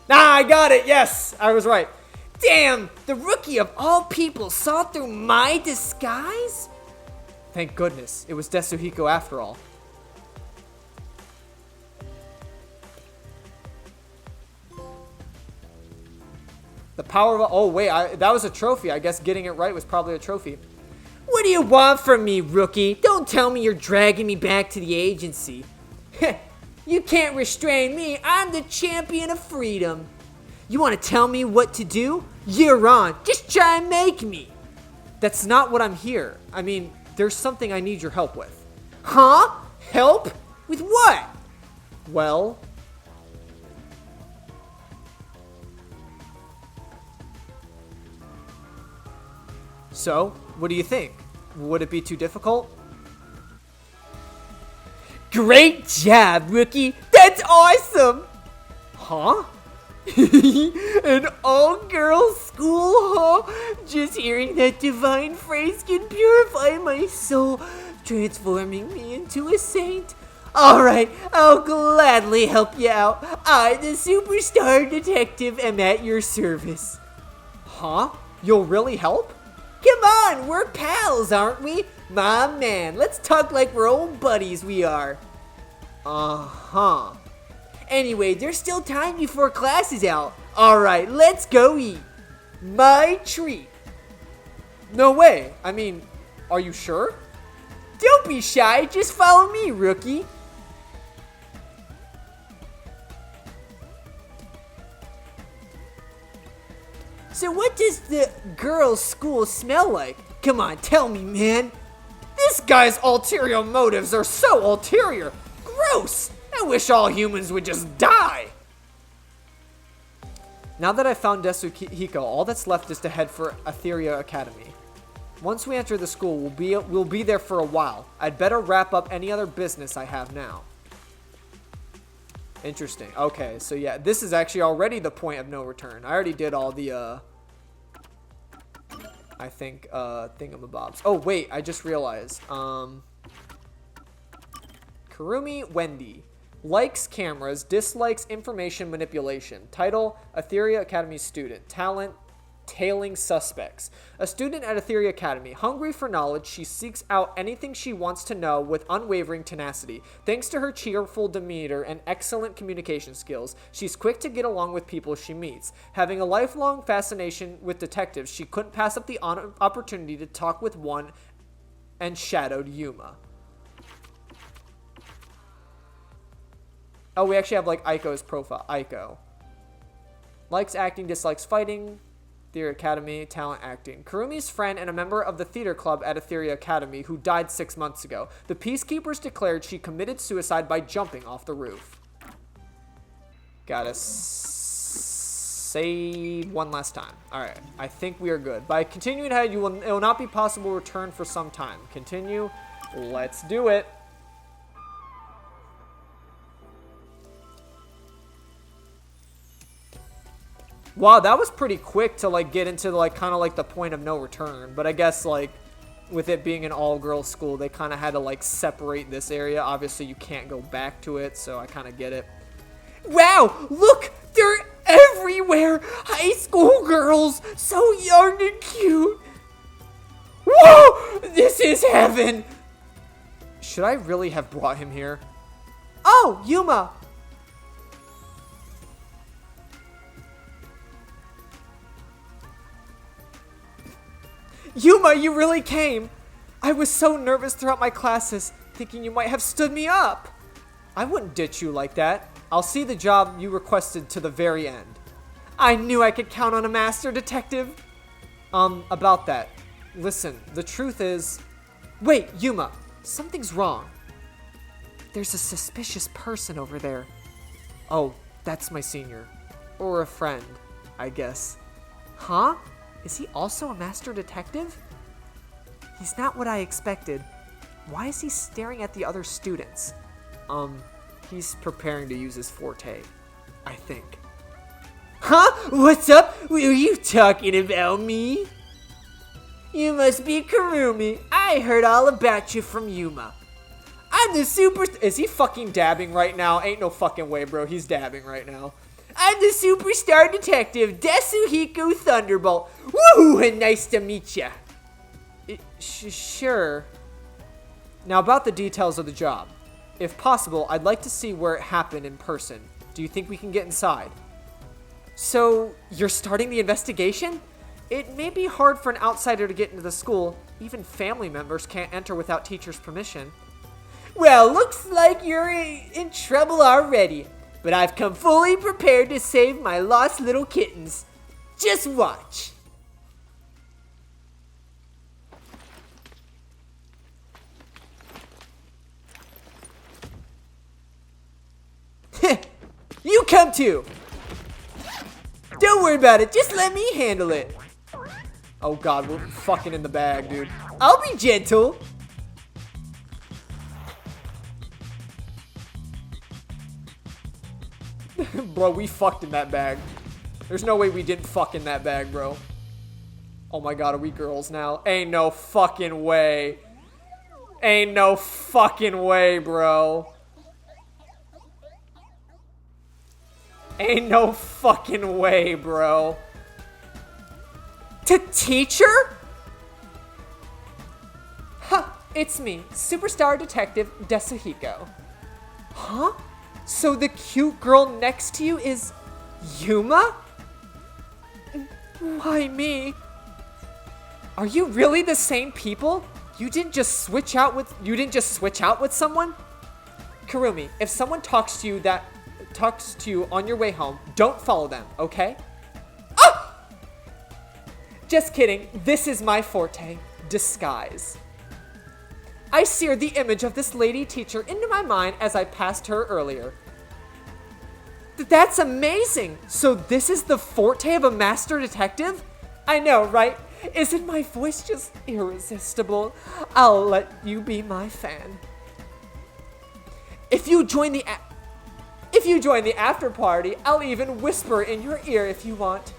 I got it! Yes! I was right. Damn! The rookie of all people saw through my disguise? Thank goodness. It was Desuhiko after all. The power of... Oh, wait. That was a trophy. I guess getting it right was probably a trophy. What do you want from me, rookie? Don't tell me you're dragging me back to the agency. You can't restrain me. I'm the champion of freedom. You want to tell me what to do? You're on. Just try and make me. That's not what I'm here. I mean, there's something I need your help with. Huh? Help? With what? Well... So, what do you think? Would it be too difficult? Great job, rookie. That's awesome. Huh? An all-girls school, huh? Just hearing that divine phrase can purify my soul, transforming me into a saint. Alright, I'll gladly help you out. I, the superstar detective, am at your service. Huh? You'll really help? Come on, we're pals, aren't we? My man, let's talk like we're old buddies we are. Uh-huh. Anyway, there's still time before class is out. Alright, let's go eat. My treat. No way. I mean, are you sure? Don't be shy, just follow me, rookie. So what does the girls' school smell like? Come on, tell me, man. This guy's ulterior motives are so ulterior. Gross. I wish all humans would just die. Now that I've found Desuhiko, all that's left is to head for Etheria Academy. Once we enter the school, we'll be there for a while. I'd better wrap up any other business I have now. Interesting. Okay, so yeah, this is actually already the point of no return. I already did all the, I think, thingamabobs. Oh, wait, I just realized. Kurumi Wendy. Likes cameras, dislikes information manipulation. Title, Etheria Academy student. Talent, tailing suspects. A student at Etheria Academy. Hungry for knowledge, she seeks out anything she wants to know with unwavering tenacity. Thanks to her cheerful demeanor and excellent communication skills, she's quick to get along with people she meets. Having a lifelong fascination with detectives, she couldn't pass up the opportunity to talk with one and shadowed Yuma. Oh, we actually have, like, Aiko's profile. Aiko. Likes acting, dislikes fighting. Theater Academy, talent acting. Kurumi's friend and a member of the theater club at Etheria Academy who died 6 months ago. The peacekeepers declared she committed suicide by jumping off the roof. Gotta save one last time. Alright, I think we are good. By continuing ahead, it will not be possible to return for some time. Continue. Let's do it. Wow, that was pretty quick to, like, get into, like, kind of, like, the point of no return. But I guess, like, with it being an all-girls school, they kind of had to, like, separate this area. Obviously, you can't go back to it, so I kind of get it. Wow, look, they're everywhere. High school girls, so young and cute. Whoa, this is heaven. Should I really have brought him here? Oh, Yuma. Yuma, you really came. I was so nervous throughout my classes, thinking you might have stood me up. I wouldn't ditch you like that. I'll see the job you requested to the very end. I knew I could count on a master detective. About that. Listen, the truth is... Wait, Yuma, something's wrong. There's a suspicious person over there. Oh, that's my senior. Or a friend, I guess. Huh? Is he also a master detective? He's not what I expected. Why is he staring at the other students? He's preparing to use his forte, I think. Huh? What's up? Were you talking about me? You must be Kurumi. I heard all about you from Yuma. I'm the super... Is he fucking dabbing right now? Ain't no fucking way, bro. He's dabbing right now. I'm the superstar detective, Desuhiko Thunderbolt. Woo! And nice to meet ya. Sure. Now about the details of the job. If possible, I'd like to see where it happened in person. Do you think we can get inside? So, you're starting the investigation? It may be hard for an outsider to get into the school. Even family members can't enter without teachers' permission. Well, looks like you're in trouble already. But I've come fully prepared to save my lost little kittens. Just watch. You come too. Don't worry about it. Just let me handle it. Oh god, we're fucking in the bag, dude. I'll be gentle. Bro, we fucked in that bag. There's no way we didn't fuck in that bag, bro. Oh my god, are we girls now? Ain't no fucking way. Ain't no fucking way, bro. Ain't no fucking way, bro. To teacher? Huh, it's me, superstar detective Desuhiko. Huh? So the cute girl next to you is Yuma? Why me? Are you really the same people? You didn't just switch out with someone? Kurumi, if someone talks to you on your way home, don't follow them, okay? Ah! Just kidding. This is my forte, disguise. I seared the image of this lady teacher into my mind as I passed her earlier. That's amazing! So this is the forte of a master detective? I know, right? Isn't my voice just irresistible? I'll let you be my fan. If you join the after party, I'll even whisper in your ear if you want.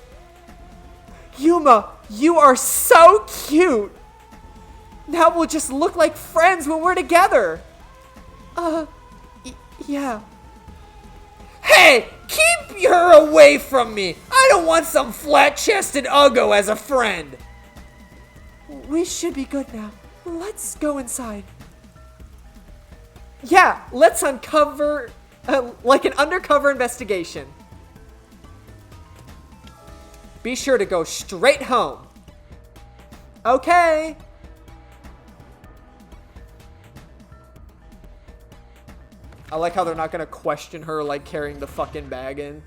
Yuma, you are so cute! Now we'll just look like friends when we're together. Yeah. Hey, keep her away from me. I don't want some flat-chested uggo as a friend. We should be good now. Let's go inside. Yeah, let's uncover, like an undercover investigation. Be sure to go straight home. Okay. I like how they're not gonna question her, like, carrying the fucking bag in.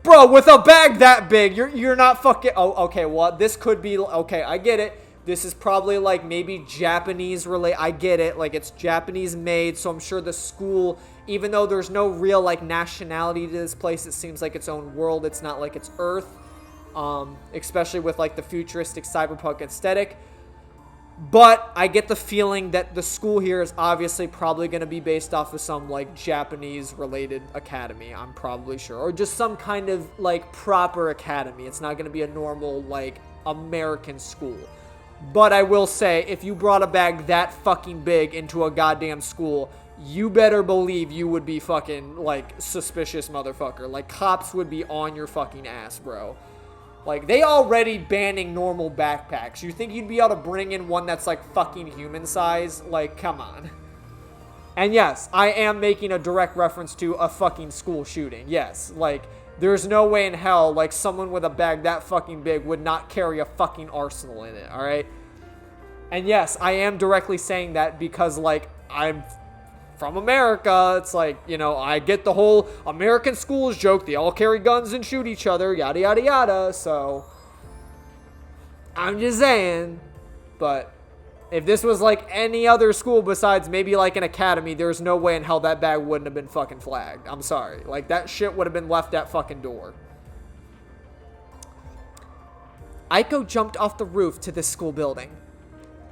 Bro, with a bag that big, you're not fucking... Oh, okay, well, this could be... Okay, I get it. This is probably, like, maybe Japanese related. I get it. Like, it's Japanese made, so I'm sure the school, even though there's no real, like, nationality to this place, it seems like its own world. It's not like it's Earth. Especially with, like, the futuristic cyberpunk aesthetic. But I get the feeling that the school here is obviously probably going to be based off of some, like, Japanese-related academy, I'm probably sure. Or just some kind of, like, proper academy. It's not going to be a normal, like, American school. But I will say, if you brought a bag that fucking big into a goddamn school, you better believe you would be fucking, like, suspicious motherfucker. Like, cops would be on your fucking ass, bro. Like, they already banning normal backpacks. You think you'd be able to bring in one that's, like, fucking human size? Like, come on. And yes, I am making a direct reference to a fucking school shooting. Yes, like, there's no way in hell, like, someone with a bag that fucking big would not carry a fucking arsenal in it, alright? And yes, I am directly saying that because, like, I'm from America. It's like, you know, I get the whole American schools joke. They all carry guns and shoot each other, yada, yada, yada. So, I'm just saying. But if this was like any other school besides maybe like an academy, there's no way in hell that bag wouldn't have been fucking flagged. I'm sorry. Like, that shit would have been left at fucking door. Aiko jumped off the roof to this school building.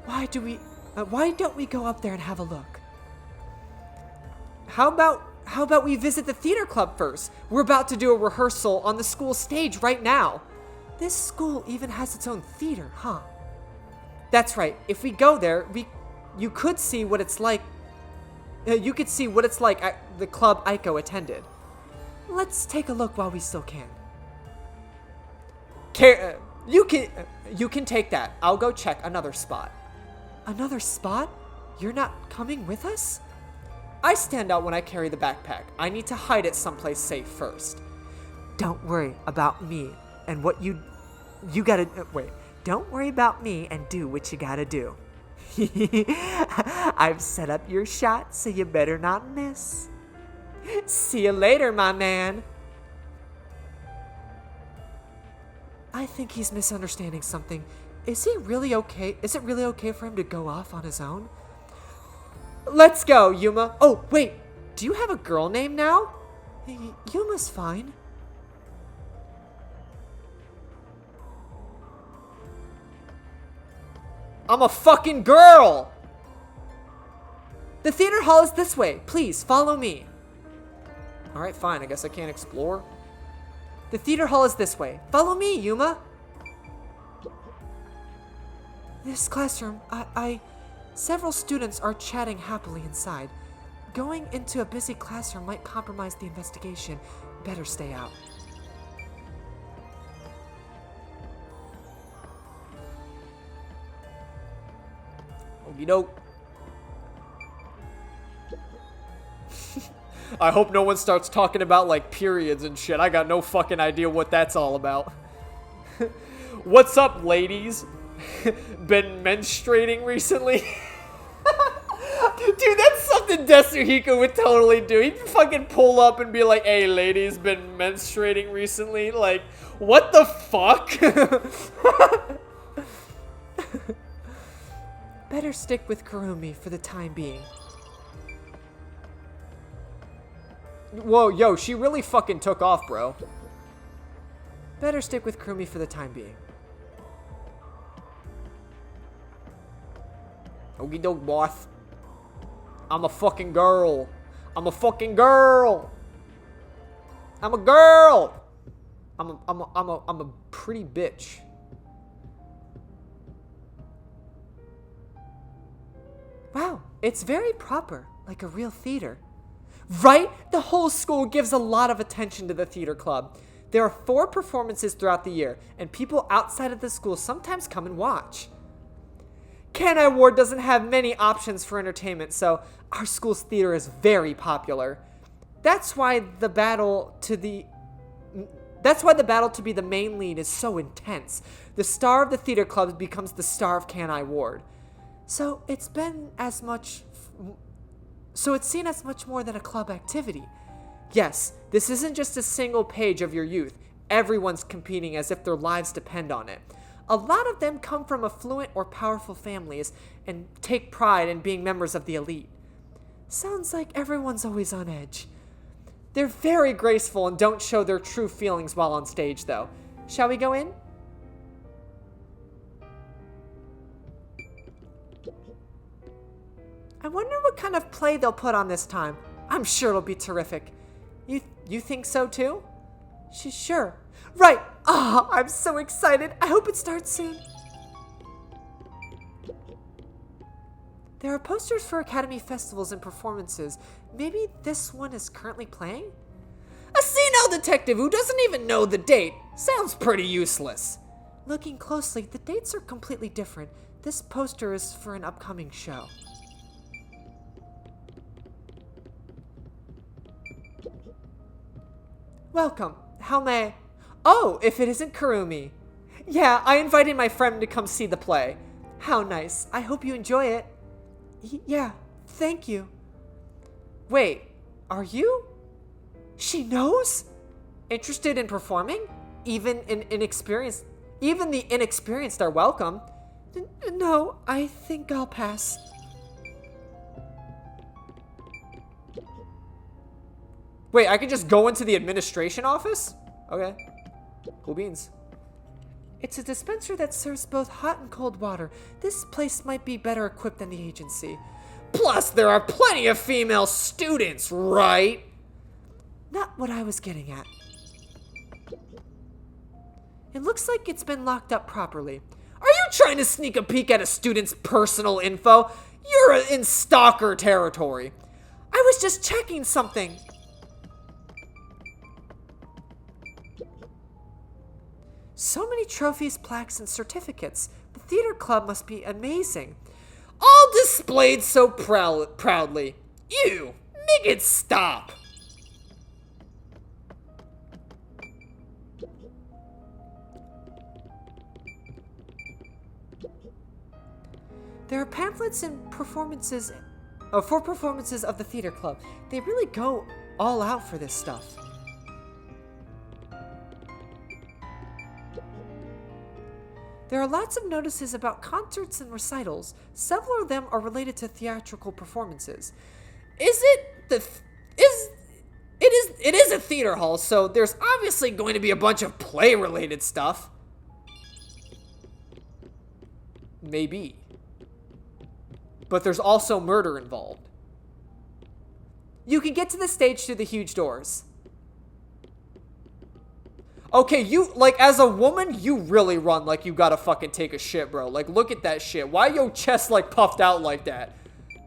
Why don't we go up there and have a look? How about how about we visit the theater club first? We're about to do a rehearsal on the school stage right now. This school even has its own theater, huh? That's right. If we go there, you could see what it's like. You could see what it's like at the club Aiko attended. Let's take a look while we still can. You can take that. I'll go check another spot. Another spot? You're not coming with us? I stand out when I carry the backpack. I need to hide it someplace safe first. Don't worry about me and what you gotta wait. Don't worry about me and do what you gotta do. I've set up your shot, so you better not miss. See you later, my man. I think he's misunderstanding something. Is he really okay? Is it really okay for him to go off on his own? Let's go, Yuma. Oh, wait. Do you have a girl name now? Yuma's fine. I'm a fucking girl! The theater hall is this way. Please, follow me. Alright, fine. I guess I can't explore. The theater hall is this way. Follow me, Yuma. This classroom, several students are chatting happily inside. Going into a busy classroom might compromise the investigation. Better stay out. Okey doke. I hope no one starts talking about like periods and shit. I got no fucking idea what that's all about. What's up, ladies? Been menstruating recently? Dude, that's something Desuhiko would totally do. He'd fucking pull up and be like, hey, ladies, been menstruating recently? Like, what the fuck? Better stick with Kurumi for the time being. Whoa, yo, she really fucking took off, bro. Better stick with Kurumi for the time being. Okie doke, boss. I'm a fucking girl. I'm a fucking girl. I'm a girl. I'm a pretty bitch. Wow, it's very proper, like a real theater. Right? The whole school gives a lot of attention to the theater club. There are 4 performances throughout the year, and people outside of the school sometimes come and watch. Kanai Ward doesn't have many options for entertainment, so our school's theater is very popular. That's why the battle to be the main lead is so intense. The star of the theater club becomes the star of Kanai Ward. So it's seen as much more than a club activity. Yes, this isn't just a single page of your youth. Everyone's competing as if their lives depend on it. A lot of them come from affluent or powerful families and take pride in being members of the elite. Sounds like everyone's always on edge. They're very graceful and don't show their true feelings while on stage, though. Shall we go in? I wonder what kind of play they'll put on this time. I'm sure it'll be terrific. You think so, too? Sure. Right. Ah, I'm so excited. I hope it starts soon. There are posters for Academy festivals and performances. Maybe this one is currently playing? A senile detective who doesn't even know the date. Sounds pretty useless. Looking closely, the dates are completely different. This poster is for an upcoming show. Welcome. How may... Oh, if it isn't Kurumi. Yeah, I invited my friend to come see the play. How nice. I hope you enjoy it. Yeah, thank you. Wait, are you? She knows? Interested in performing? Even the inexperienced are welcome. No, I think I'll pass. Wait, I can just go into the administration office? Okay. Cool beans. It's a dispenser that serves both hot and cold water. This place might be better equipped than the agency. Plus, there are plenty of female students, right? not what I was getting at. It looks like it's been locked up properly. Are you trying to sneak a peek at a student's personal info? You're in stalker territory. I was just checking something. So many trophies, plaques, and certificates. The theater club must be amazing. All displayed so proudly. You, make it stop. There are pamphlets and performances for performances of the theater club. They really go all out for this stuff. There are lots of notices about concerts and recitals. Several of them are related to theatrical performances. It is a theater hall, so there's obviously going to be a bunch of play-related stuff. Maybe. But there's also murder involved. You can get to the stage through the huge doors. Okay, you, like, as a woman, you really run like you gotta fucking take a shit, bro. Like, look at that shit. Why your chest, like, puffed out like that?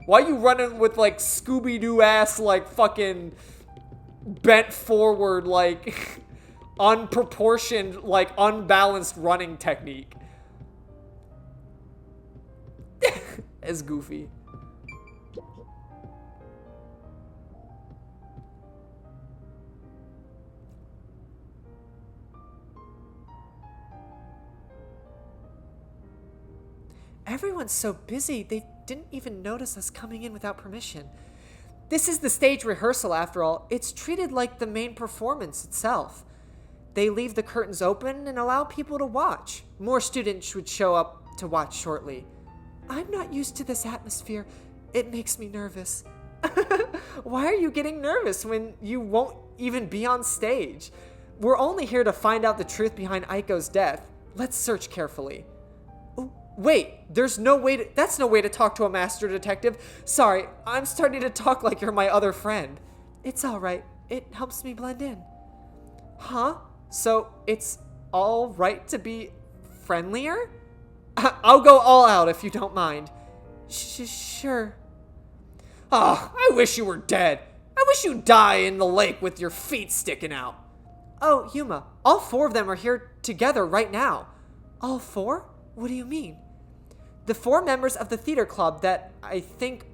Why you running with, like, Scooby-Doo ass, like, fucking bent forward, like, unproportioned, like, unbalanced running technique? As Goofy. Everyone's so busy, they didn't even notice us coming in without permission. This is the stage rehearsal, after all. It's treated like the main performance itself. They leave the curtains open and allow people to watch. More students would show up to watch shortly. I'm not used to this atmosphere. It makes me nervous. Why are you getting nervous when you won't even be on stage? We're only here to find out the truth behind Aiko's death. Let's search carefully. Wait, that's no way to talk to a master detective. Sorry, I'm starting to talk like you're my other friend. It's all right. It helps me blend in. Huh? So it's all right to be friendlier? I'll go all out if you don't mind. Sure. Oh, I wish you were dead. I wish you'd die in the lake with your feet sticking out. Oh, Yuma, all 4 of them are here together right now. All 4? What do you mean? The 4 members of the theater club that I think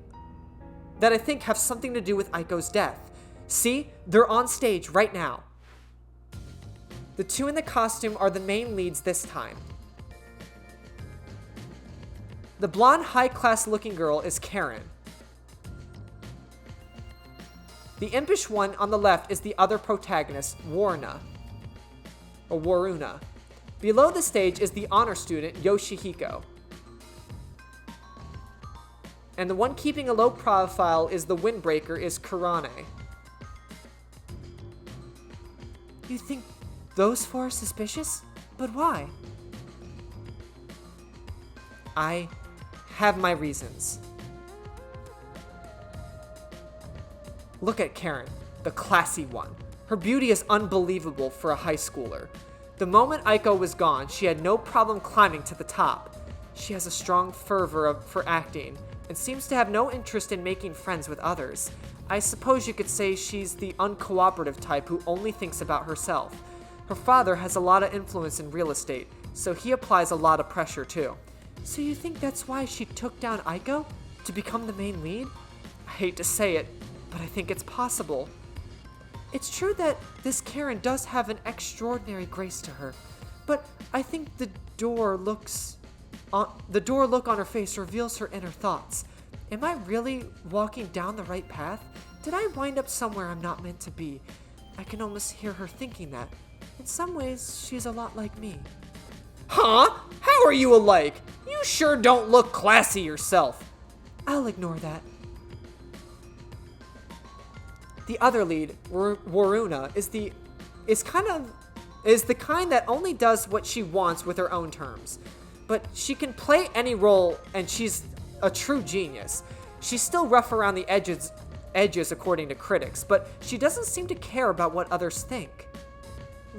have something to do with Aiko's death. See? They're on stage right now. The 2 in the costume are the main leads this time. The blonde, high-class looking girl is Karen. The impish one on the left is the other protagonist, Waruna. Below the stage is the honor student, Yoshihiko. And the one keeping a low profile is the windbreaker, is Kurane. You think those 4 are suspicious? But why? I have my reasons. Look at Karen, the classy one. Her beauty is unbelievable for a high schooler. The moment Aiko was gone, she had no problem climbing to the top. She has a strong fervor for acting, and seems to have no interest in making friends with others. I suppose you could say she's the uncooperative type who only thinks about herself. Her father has a lot of influence in real estate, so he applies a lot of pressure too. So you think that's why she took down Aiko? To become the main lead? I hate to say it, but I think it's possible. It's true that this Karen does have an extraordinary grace to her, but I think the door look on her face reveals her inner thoughts. Am I really walking down the right path? Did I wind up somewhere I'm not meant to be? I can almost hear her thinking that. In some ways, she's a lot like me. Huh? How are you alike? You sure don't look classy yourself. I'll ignore that. The other lead, Waruna, is the kind that only does what she wants with her own terms. But she can play any role, and she's a true genius. She's still rough around the edges, edges according to critics, but she doesn't seem to care about what others think.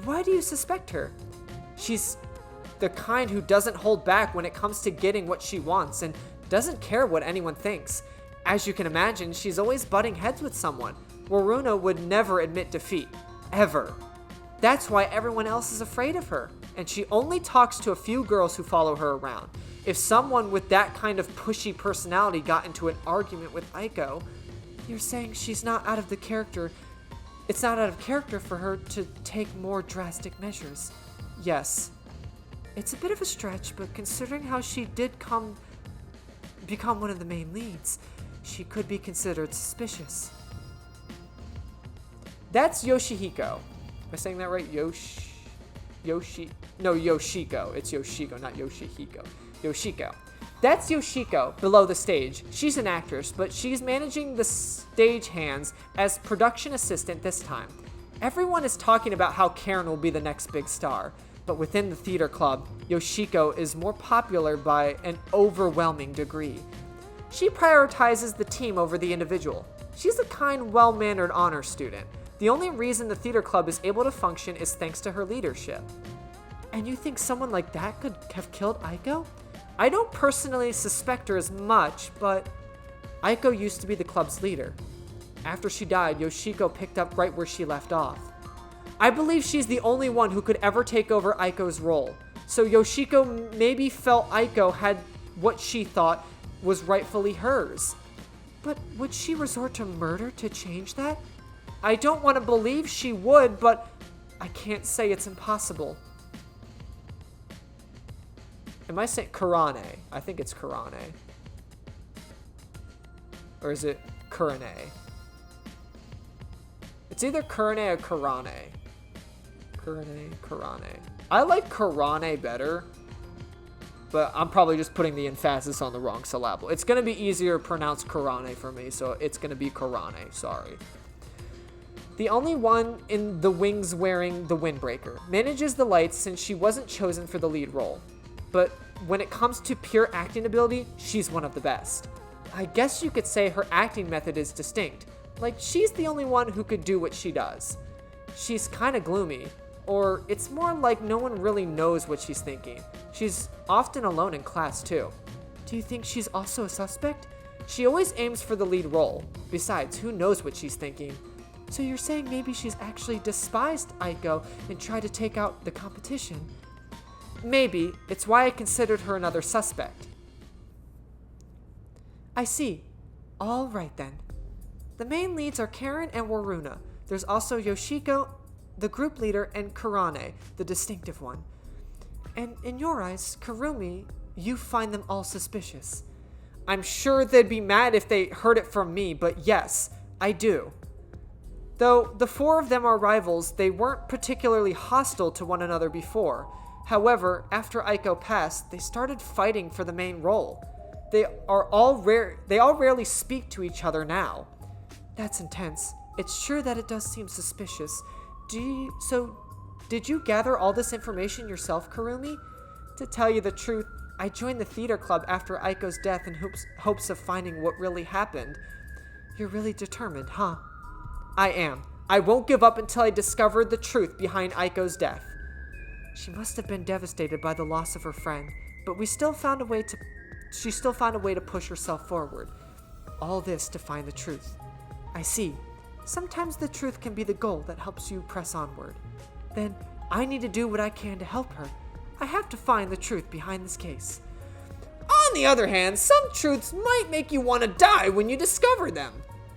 Why do you suspect her? She's the kind who doesn't hold back when it comes to getting what she wants and doesn't care what anyone thinks. As you can imagine, she's always butting heads with someone. Waruna would never admit defeat. Ever. That's why everyone else is afraid of her, and she only talks to a few girls who follow her around. If someone with that kind of pushy personality got into an argument with Aiko, You're saying she's not out of the character. It's not out of character for her to take more drastic measures. yes. It's a bit of a stretch, but considering how she did become one of the main leads, she could be considered suspicious. That's Yoshihiko. Am I saying that right? No, Yoshiko. It's Yoshiko, not Yoshihiko. Yoshiko. That's Yoshiko below the stage. She's an actress, but she's managing the stage hands as production assistant this time. Everyone is talking about how Karen will be the next big star, but within the theater club, Yoshiko is more popular by an overwhelming degree. She prioritizes the team over the individual. She's a kind, well-mannered honor student. The only reason the theater club is able to function is thanks to her leadership. And you think someone like that could have killed Aiko? I don't personally suspect her as much, but Aiko used to be the club's leader. After she died, Yoshiko picked up right where she left off. I believe she's the only one who could ever take over Aiko's role, so Yoshiko maybe felt Aiko had what she thought was rightfully hers. But would she resort to murder to change that? I don't want to believe she would, but I can't say it's impossible. Am I saying Kurane? I think it's Kurane. Or is it Kurane? It's either Kurane or Kurane. Kurane. I like Kurane better, but I'm probably just putting the emphasis on the wrong syllable. It's going to be easier to pronounce Kurane for me, so it's going to be Kurane. Sorry. The only one in the wings wearing the windbreaker manages the lights since she wasn't chosen for the lead role. But when it comes to pure acting ability, she's one of the best. I guess you could say her acting method is distinct. Like, she's the only one who could do what she does. She's kind of gloomy, or it's more like no one really knows what she's thinking. She's often alone in class too. Do you think she's also a suspect? She always aims for the lead role. Besides, who knows what she's thinking? So you're saying maybe she's actually despised Aiko and tried to take out the competition? Maybe. It's why I considered her another suspect. I see. All right then. The main leads are Karen and Waruna. There's also Yoshiko, the group leader, and Kurane, the distinctive one. And in your eyes, Kurumi, you find them all suspicious. I'm sure they'd be mad if they heard it from me, but yes, I do. Though the four of them are rivals, they weren't particularly hostile to one another before. However, after Aiko passed, they started fighting for the main role. They all rarely speak to each other now. That's intense. It's sure that it does seem suspicious. Did you gather all this information yourself, Kurumi? To tell you the truth, I joined the theater club after Aiko's death in hopes of finding what really happened. You're really determined, huh? I am. I won't give up until I discover the truth behind Aiko's death. She must have been devastated by the loss of her friend, but she still found a way to push herself forward. All this to find the truth. I see. Sometimes the truth can be the goal that helps you press onward. Then I need to do what I can to help her. I have to find the truth behind this case. On the other hand, some truths might make you want to die when you discover them.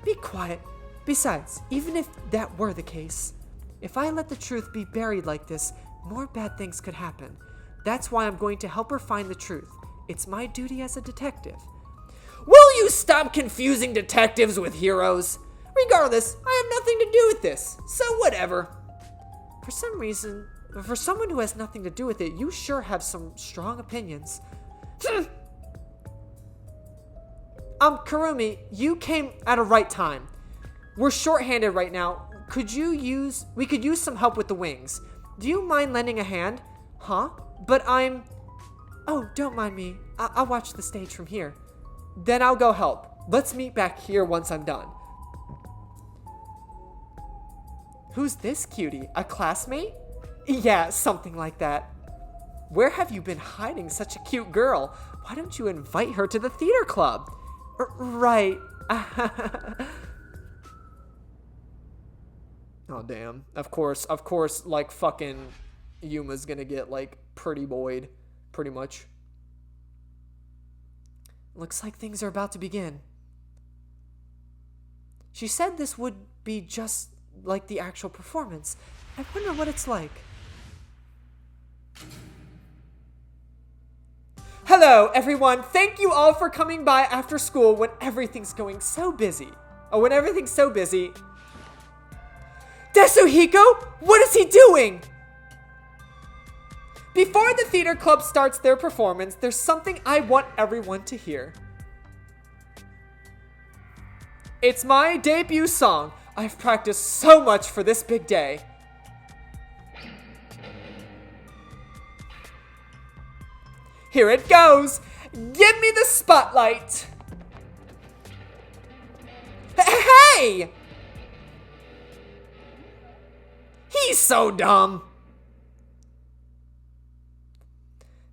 Be quiet. Besides, even if that were the case, if I let the truth be buried like this, more bad things could happen. That's why I'm going to help her find the truth. It's my duty as a detective. Will you stop confusing detectives with heroes? Regardless, I have nothing to do with this, so whatever. For some reason, for someone who has nothing to do with it, you sure have some strong opinions. Kurumi, you came at a right time. We're short-handed right now. We could use some help with the wings. Do you mind lending a hand? Huh? Oh, don't mind me. I'll watch the stage from here. Then I'll go help. Let's meet back here once I'm done. Who's this cutie? A classmate? Yeah, something like that. Where have you been hiding such a cute girl? Why don't you invite her to the theater club? Right. Oh, damn. Of course, like, fucking Yuma's gonna get, like, pretty boyed, pretty much. Looks like things are about to begin. She said this would be just like the actual performance. I wonder what it's like. Hello, everyone. Thank you all for coming by after school when everything's going so busy. Desuhiko, what is he doing? Before the theater club starts their performance, there's something I want everyone to hear. It's my debut song. I've practiced so much for this big day. Here it goes. Give me the spotlight. Hey! He's so dumb.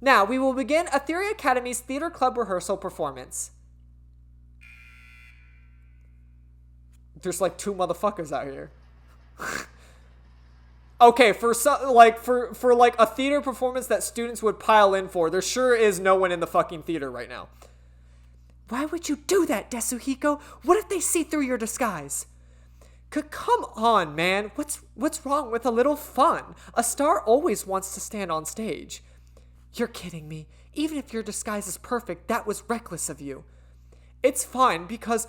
Now, we will begin Etheria Academy's Theater Club rehearsal performance. There's like 2 motherfuckers out here. Okay, for a theater performance that students would pile in for, there sure is no one in the fucking theater right now. Why would you do that, Desuhiko? What if they see through your disguise? Come on, man. What's wrong with a little fun? A star always wants to stand on stage. You're kidding me. Even if your disguise is perfect, that was reckless of you. It's fine because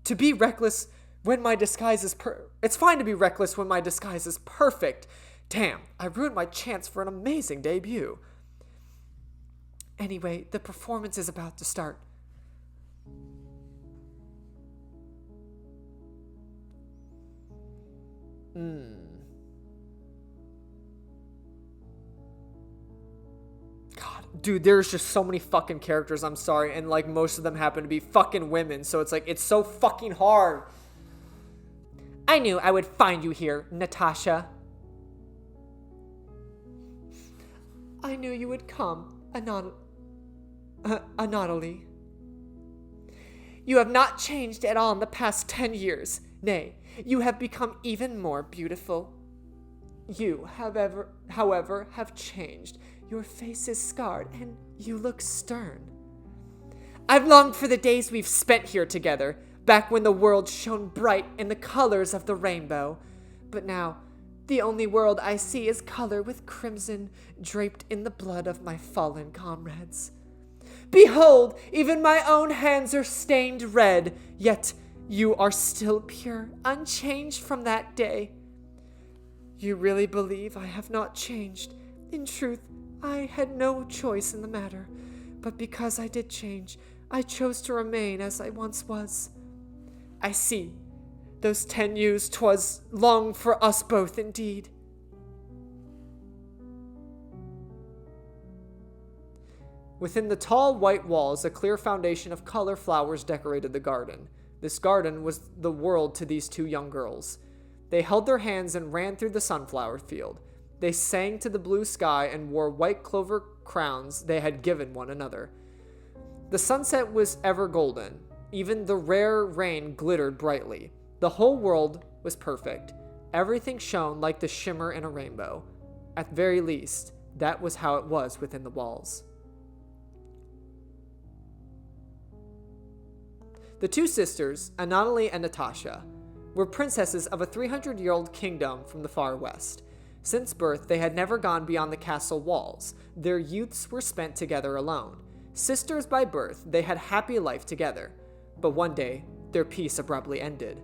to be reckless when my disguise is it's fine to be reckless when my disguise is perfect. Damn, I ruined my chance for an amazing debut. Anyway, the performance is about to start. God, dude, there's just so many fucking characters, I'm sorry, and like most of them happen to be fucking women, so it's like, it's so fucking hard. I knew I would find you here, Natasha. I knew you would come, Anatoly. You have not changed at all in the past 10 years. Nay, you have become even more beautiful. You, however, have changed. Your face is scarred, and you look stern. I've longed for the days we've spent here together, back when the world shone bright in the colors of the rainbow. But now, the only world I see is color with crimson, draped in the blood of my fallen comrades. Behold, even my own hands are stained red, yet you are still pure, unchanged from that day. You really believe I have not changed? In truth, I had no choice in the matter, but because I did change, I chose to remain as I once was. I see. Those 10 years 'twas long for us both indeed. Within the tall white walls, a clear foundation of color flowers decorated the garden. This garden was the world to these 2 young girls. They held their hands and ran through the sunflower field. They sang to the blue sky and wore white clover crowns they had given one another. The sunset was ever golden. Even the rare rain glittered brightly. The whole world was perfect. Everything shone like the shimmer in a rainbow. At the very least, that was how it was within the walls. The 2 sisters, Anatoly and Natasha, were princesses of a 300-year-old kingdom from the far west. Since birth, they had never gone beyond the castle walls. Their youths were spent together alone. Sisters by birth, they had happy life together. But one day, their peace abruptly ended.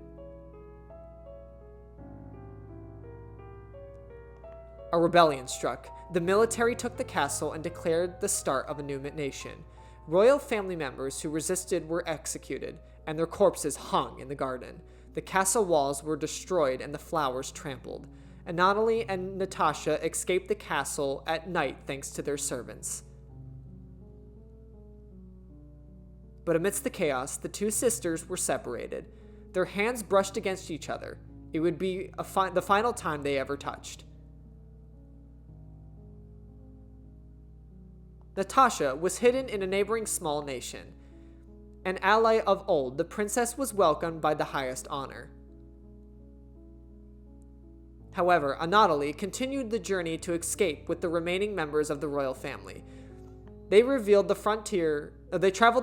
A rebellion struck. The military took the castle and declared the start of a new nation. Royal family members who resisted were executed, and their corpses hung in the garden. The castle walls were destroyed and the flowers trampled. Anatoly and Natasha escaped the castle at night thanks to their servants. But amidst the chaos, the 2 sisters were separated. Their hands brushed against each other. It would be the final time they ever touched. Natasha was hidden in a neighboring small nation. An ally of old, the princess was welcomed by the highest honor. However, Anatoly continued the journey to escape with the remaining members of the royal family. They traveled the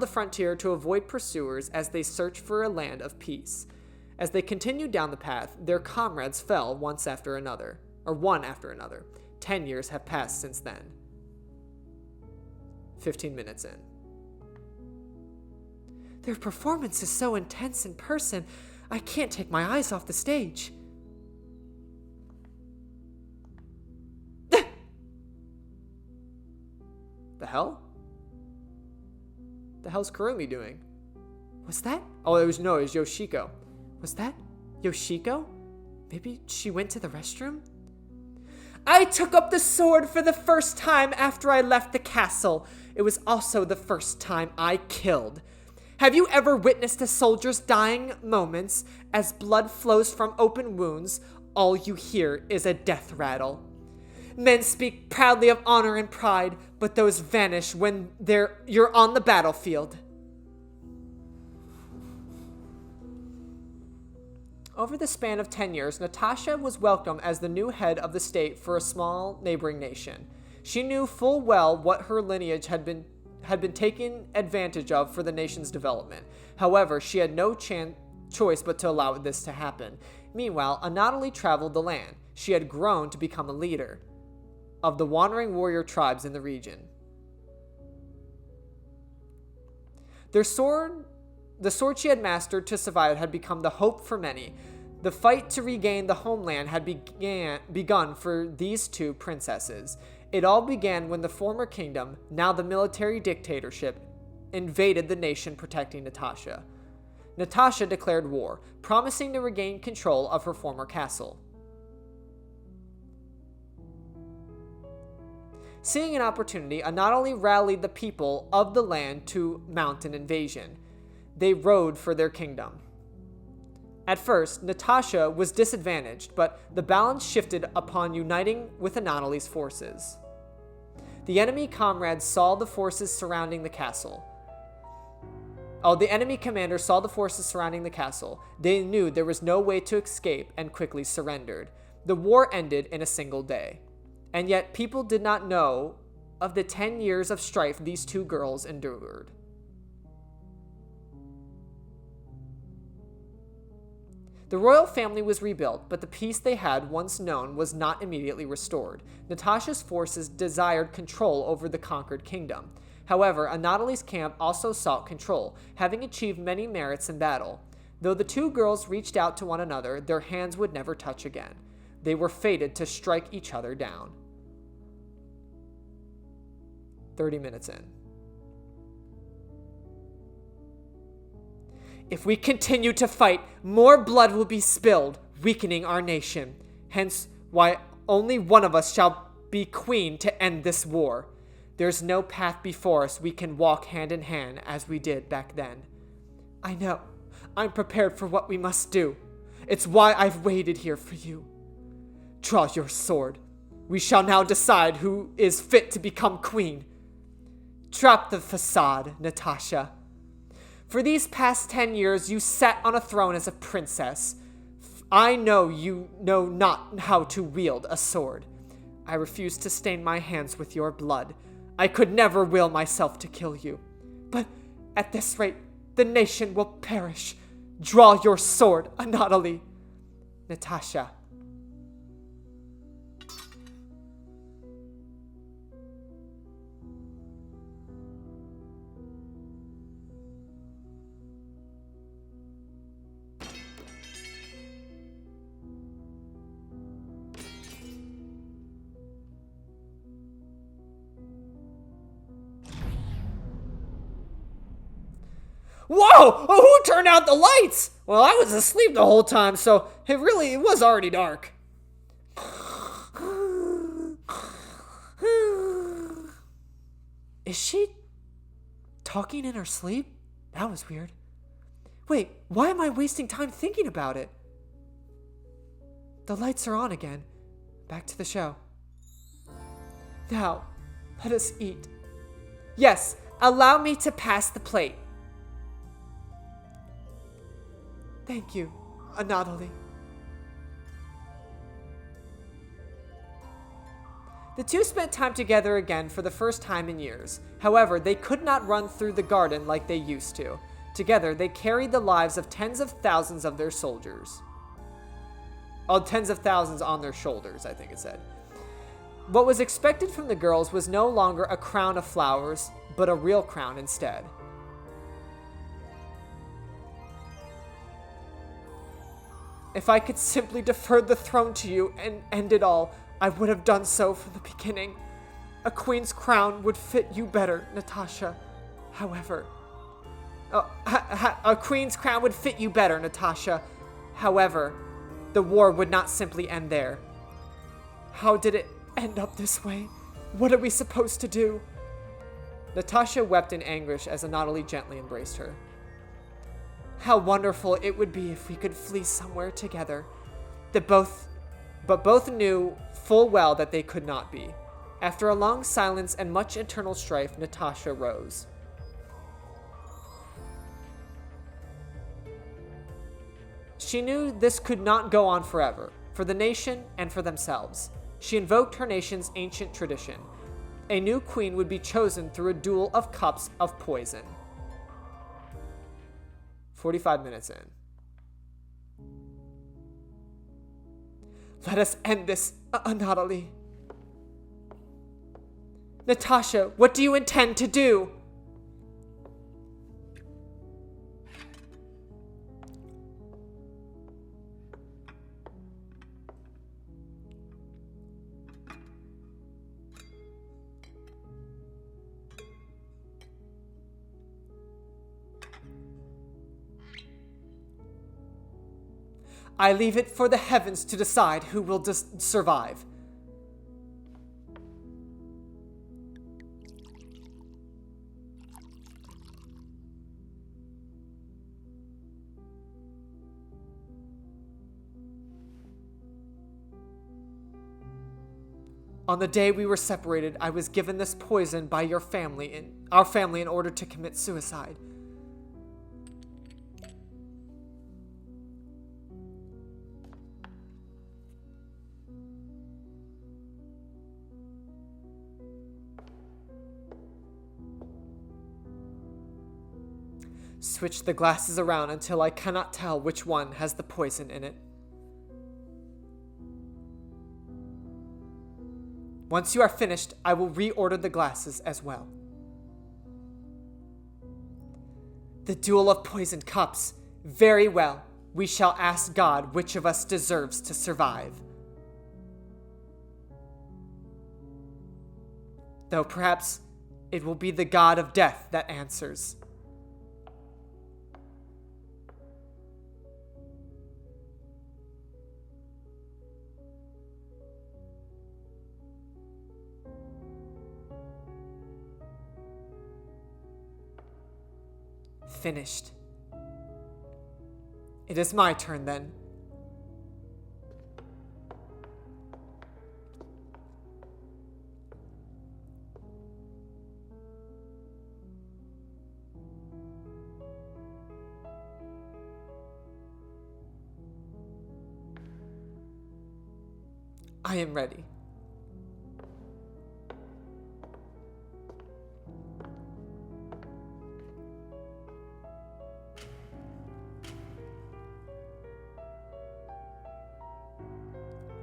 frontier to avoid pursuers as they searched for a land of peace. As they continued down the path, their comrades fell one after another. 10 years have passed since then. 15 minutes in. Their performance is so intense in person, I can't take my eyes off the stage. The hell? The hell's Kurumi doing? Was that? Oh, it was Yoshiko. Was that Yoshiko? Maybe she went to the restroom? I took up the sword for the first time after I left the castle. It was also the first time I killed. Have you ever witnessed a soldier's dying moments? As blood flows from open wounds, all you hear is a death rattle. Men speak proudly of honor and pride, but those vanish when you're on the battlefield. Over the span of 10 years, Natasha was welcomed as the new head of the state for a small neighboring nation. She knew full well what her lineage had been taken advantage of for the nation's development. However, she had no choice but to allow this to happen. Meanwhile, Anatoly traveled the land. She had grown to become a leader of the wandering warrior tribes in the region. The sword she had mastered to survive had become the hope for many. The fight to regain the homeland had begun for these two princesses. It all began when the former kingdom, now the military dictatorship, invaded the nation protecting Natasha. Natasha declared war, promising to regain control of her former castle. Seeing an opportunity, Anatoly rallied the people of the land to mount an invasion. They rode for their kingdom. At first, Natasha was disadvantaged, but the balance shifted upon uniting with Anatoly's forces. The enemy comrades saw the forces surrounding the castle. The enemy commander saw the forces surrounding the castle. They knew there was no way to escape and quickly surrendered. The war ended in a single day. And yet people did not know of the 10 years of strife these two girls endured. The royal family was rebuilt, but the peace they had once known was not immediately restored. Natasha's forces desired control over the conquered kingdom. However, Anatoly's camp also sought control, having achieved many merits in battle. Though the two girls reached out to one another, their hands would never touch again. They were fated to strike each other down. 30 minutes in. If we continue to fight, more blood will be spilled, weakening our nation. Hence, why only one of us shall be queen to end this war. There's no path before us we can walk hand in hand as we did back then. I know. I'm prepared for what we must do. It's why I've waited here for you. Draw your sword. We shall now decide who is fit to become queen. Drop the facade, Natasha. For these past 10 years, you sat on a throne as a princess. I know you know not how to wield a sword. I refuse to stain my hands with your blood. I could never will myself to kill you. But at this rate, the nation will perish. Draw your sword, Anatoly. Natasha. Whoa! Who turned out the lights? Well, I was asleep the whole time, so it was already dark. Is she talking in her sleep? That was weird. Wait, why am I wasting time thinking about it? The lights are on again. Back to the show. Now, let us eat. Yes, allow me to pass the plate. Thank you, Anatoly. The two spent time together again for the first time in years. However, they could not run through the garden like they used to. Together, they carried the lives of tens of thousands of their soldiers. Oh, tens of thousands on their shoulders, I think it said. What was expected from the girls was no longer a crown of flowers, but a real crown instead. If I could simply defer the throne to you and end it all, I would have done so from the beginning. A queen's crown would fit you better, Natasha. However... a queen's crown would fit you better, Natasha. However, the war would not simply end there. How did it end up this way? What are we supposed to do? Natasha wept in anguish as Anatoly gently embraced her. How wonderful it would be if we could flee somewhere together. But both knew full well that they could not be. After a long silence and much internal strife, Natasha rose. She knew this could not go on forever, for the nation and for themselves. She invoked her nation's ancient tradition. A new queen would be chosen through a duel of cups of poison. 45 minutes in. Let us end this, Anatoly. Natasha, what do you intend to do? I leave it for the heavens to decide who will survive. On the day we were separated, I was given this poison by our family in order to commit suicide. Switch the glasses around until I cannot tell which one has the poison in it. Once you are finished, I will reorder the glasses as well. The duel of poisoned cups. Very well. We shall ask God which of us deserves to survive. Though perhaps it will be the god of death that answers. Finished. It is my turn then. I am ready.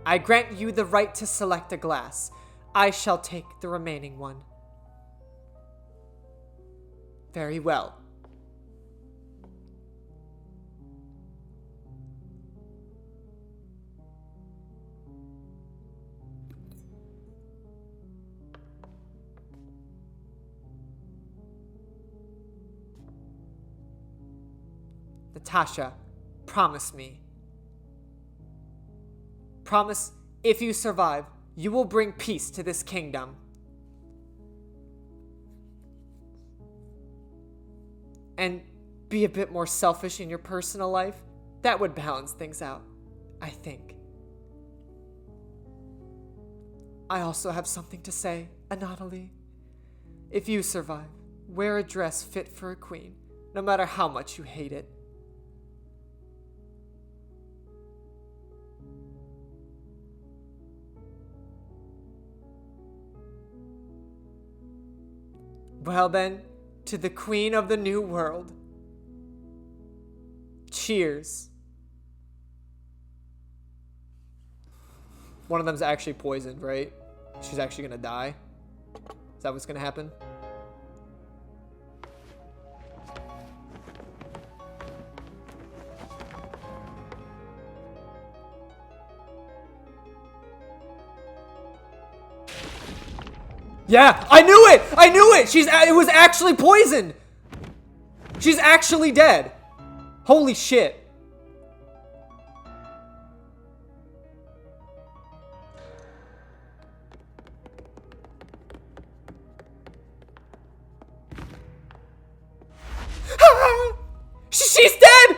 I grant you the right to select a glass. I shall take the remaining one. Very well. Natasha, promise me. Promise, if you survive, you will bring peace to this kingdom. And be a bit more selfish in your personal life. That would balance things out, I think. I also have something to say, Anatoly. If you survive, wear a dress fit for a queen, no matter how much you hate it. Well then, to the queen of the new world. Cheers. One of them's actually poisoned, right? She's actually gonna die. Is that what's gonna happen? Yeah, I knew it! I knew it! It was actually poisoned! She's actually dead. Holy shit. She's dead!